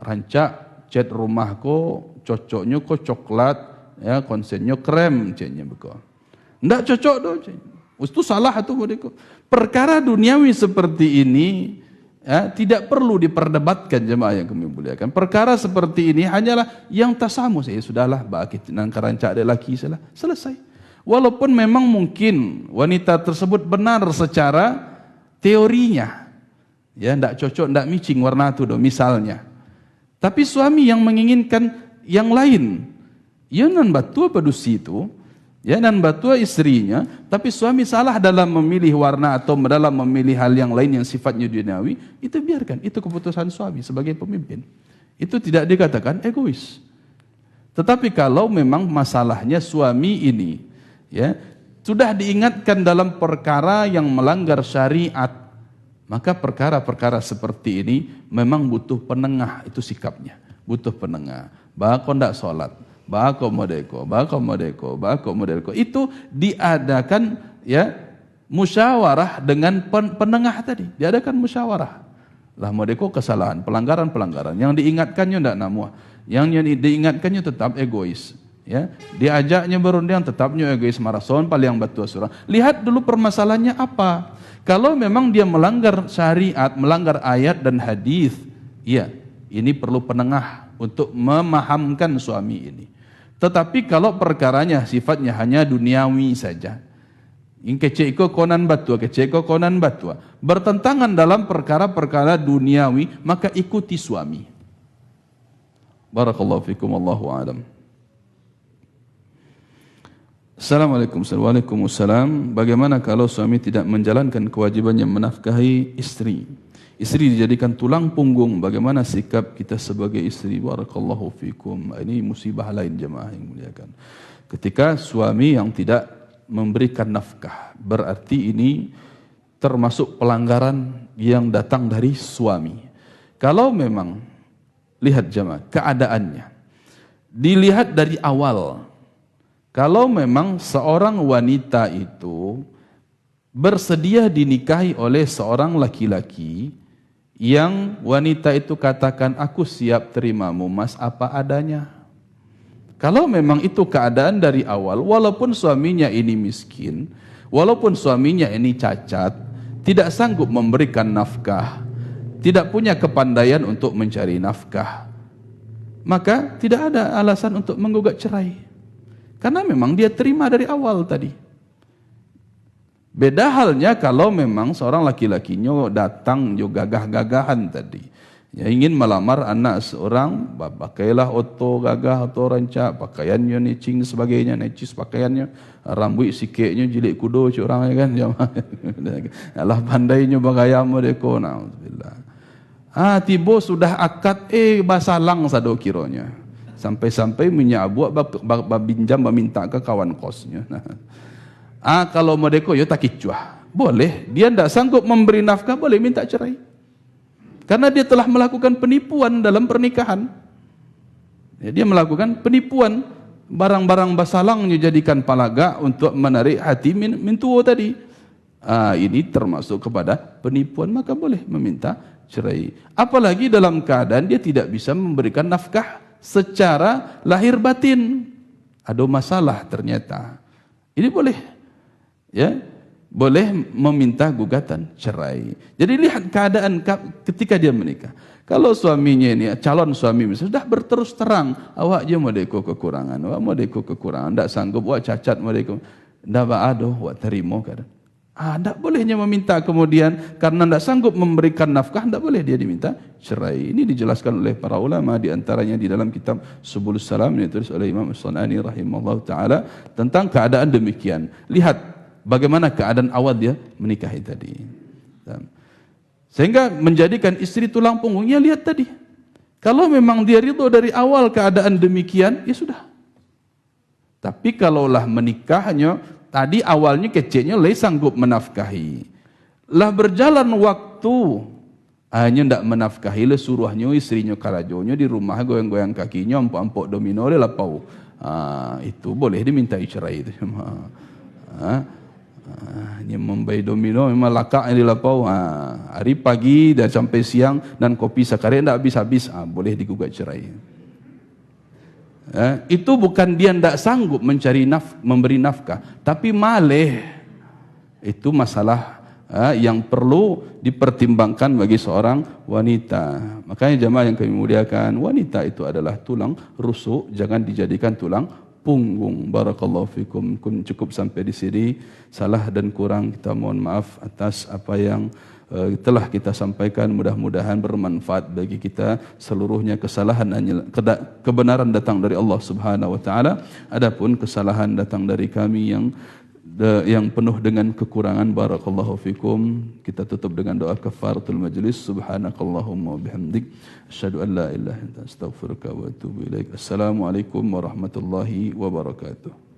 rancak cat rumahku, cocoknya kok coklat, ya konsennya krem, ceknya begitu. Tidak cocok dong. Itu salah itu mereka. Perkara duniawi seperti ini ya, tidak perlu diperdebatkan jemaah yang kami muliakan. Perkara seperti ini hanyalah yang tasamu saya sudahlah bakit nang karancak ada laki salah selesai. Walaupun memang mungkin wanita tersebut benar secara teorinya, ya tidak cocok, tidak micing warna itu dong misalnya. Tapi suami yang menginginkan yang lain, ya nan batu apa dusi itu. Ya, dan batua istrinya, tapi suami salah dalam memilih warna atau dalam memilih hal yang lain yang sifatnya duniawi, itu biarkan, itu keputusan suami sebagai pemimpin. Itu tidak dikatakan egois. Tetapi kalau memang masalahnya suami ini, ya, sudah diingatkan dalam perkara yang melanggar syariat, maka perkara-perkara seperti ini memang butuh penengah, itu sikapnya, butuh penengah. Bahkan tidak sholat. Bako modeko, itu diadakan ya musyawarah dengan penengah tadi, diadakan musyawarah. Lah modeko kesalahan, pelanggaran yang diingatkannya tidak namuah, yang diingatkannya tetap egois. Ya, diajaknya berunding tetapnya egois marason paling batu surah. Lihat dulu permasalahannya apa. Kalau memang dia melanggar syariat, melanggar ayat dan hadis, ya ini perlu penengah untuk memahamkan suami ini. Tetapi kalau perkaranya sifatnya hanya duniawi saja, keceko konan batua, bertentangan dalam perkara-perkara duniawi, maka ikuti suami. Barakallahu fikum, Allahu a'lam. Assalamualaikum. Waalaikumsalam. Bagaimana kalau suami tidak menjalankan kewajibannya menafkahi istri? Istri dijadikan tulang punggung. Bagaimana sikap kita sebagai istri? Barakallahu fikum. Ini musibah lain jemaah yang muliakan. Ketika suami yang tidak memberikan nafkah, berarti ini termasuk pelanggaran yang datang dari suami. Kalau memang, lihat jemaah, keadaannya, dilihat dari awal. Kalau memang seorang wanita itu bersedia dinikahi oleh seorang laki-laki, yang wanita itu katakan, aku siap terimamu mas apa adanya. Kalau memang itu keadaan dari awal, walaupun suaminya ini miskin, walaupun suaminya ini cacat, tidak sanggup memberikan nafkah, tidak punya kepandaian untuk mencari nafkah, maka tidak ada alasan untuk menggugat cerai. Karena memang dia terima dari awal tadi. Beda halnya kalau memang seorang laki-lakinya datang juga gagah-gagahan tadi. Ya, ingin melamar anak seorang, pakailah oto gagah atau rancak, pakaiannya necing sebagainya, necis pakaiannya, rambut sikitnya jilik kudo orang kan. Alah pandainya bagayamu deko naudzubillah. Tiba sudah akad basalang sado kironya. Sampai-sampai minyak buat babinjam meminta ke kawan kosnya. Kalau mereka ya tak kicuah, boleh. Dia tidak sanggup memberi nafkah, boleh minta cerai. Karena dia telah melakukan penipuan dalam pernikahan. Ya, dia melakukan penipuan, barang-barang basalangnya jadikan palaga untuk menarik hati mintuo tadi. Ini termasuk kepada penipuan, maka boleh meminta cerai. Apalagi dalam keadaan dia tidak bisa memberikan nafkah secara lahir batin. Ada masalah ternyata. Ini boleh. Ya, boleh meminta gugatan cerai. Jadi lihat keadaan ketika dia menikah. Kalau suaminya ini calon suami misalnya sudah berterus terang, awak je modeko kekurangan, awak modeko kekurangan, tidak sanggup, awak cacat modeko, tidak aduh, awak terima kan? Tidak bolehnya meminta kemudian karena tidak sanggup memberikan nafkah, tidak boleh dia diminta cerai. Ini dijelaskan oleh para ulama, di antaranya di dalam kitab Subulus Salam yang ditulis oleh Imam As-San'ani rahimahullah taala tentang keadaan demikian. Lihat bagaimana keadaan awal dia menikahi tadi. Sehingga menjadikan istri tulang punggungnya, lihat tadi. Kalau memang dia ridho dari awal keadaan demikian, ya sudah. Tapi kalaulah menikahnya, tadi awalnya kecilnya leh sanggup menafkahi. Lah berjalan waktu, hanya tidak menafkahi, le suruhnya istrinya karajonya di rumah goyang-goyang kakinya, empuk-empuk domino le lapau. Itu boleh dimintai cerai itu. Hanya membayi domino memang lakak yang dilapau. Hari pagi dan sampai siang dan kopi sekali tidak habis-habis, boleh digugat cerai. Itu bukan dia tidak sanggup memberi nafkah, tapi malih. Itu masalah yang perlu dipertimbangkan bagi seorang wanita. Makanya jemaah yang kami muliakan, wanita itu adalah tulang rusuk, jangan dijadikan tulang punggung. Barakallahu fikum. Cukup sampai di sini. Salah dan kurang kita mohon maaf atas apa yang telah kita sampaikan. Mudah-mudahan bermanfaat bagi kita. Seluruhnya kesalahan kebenaran datang dari Allah Subhanahu wa taala. Adapun kesalahan datang dari kami yang penuh dengan kekurangan. Barakallahu fikum. Kita tutup dengan doa kafaratul majlis. Subhanakallahumma bihamdik asyhadu an la ilaha illa anta astaghfiruka wa atubu ilaik. Assalamualaikum warahmatullahi wabarakatuh.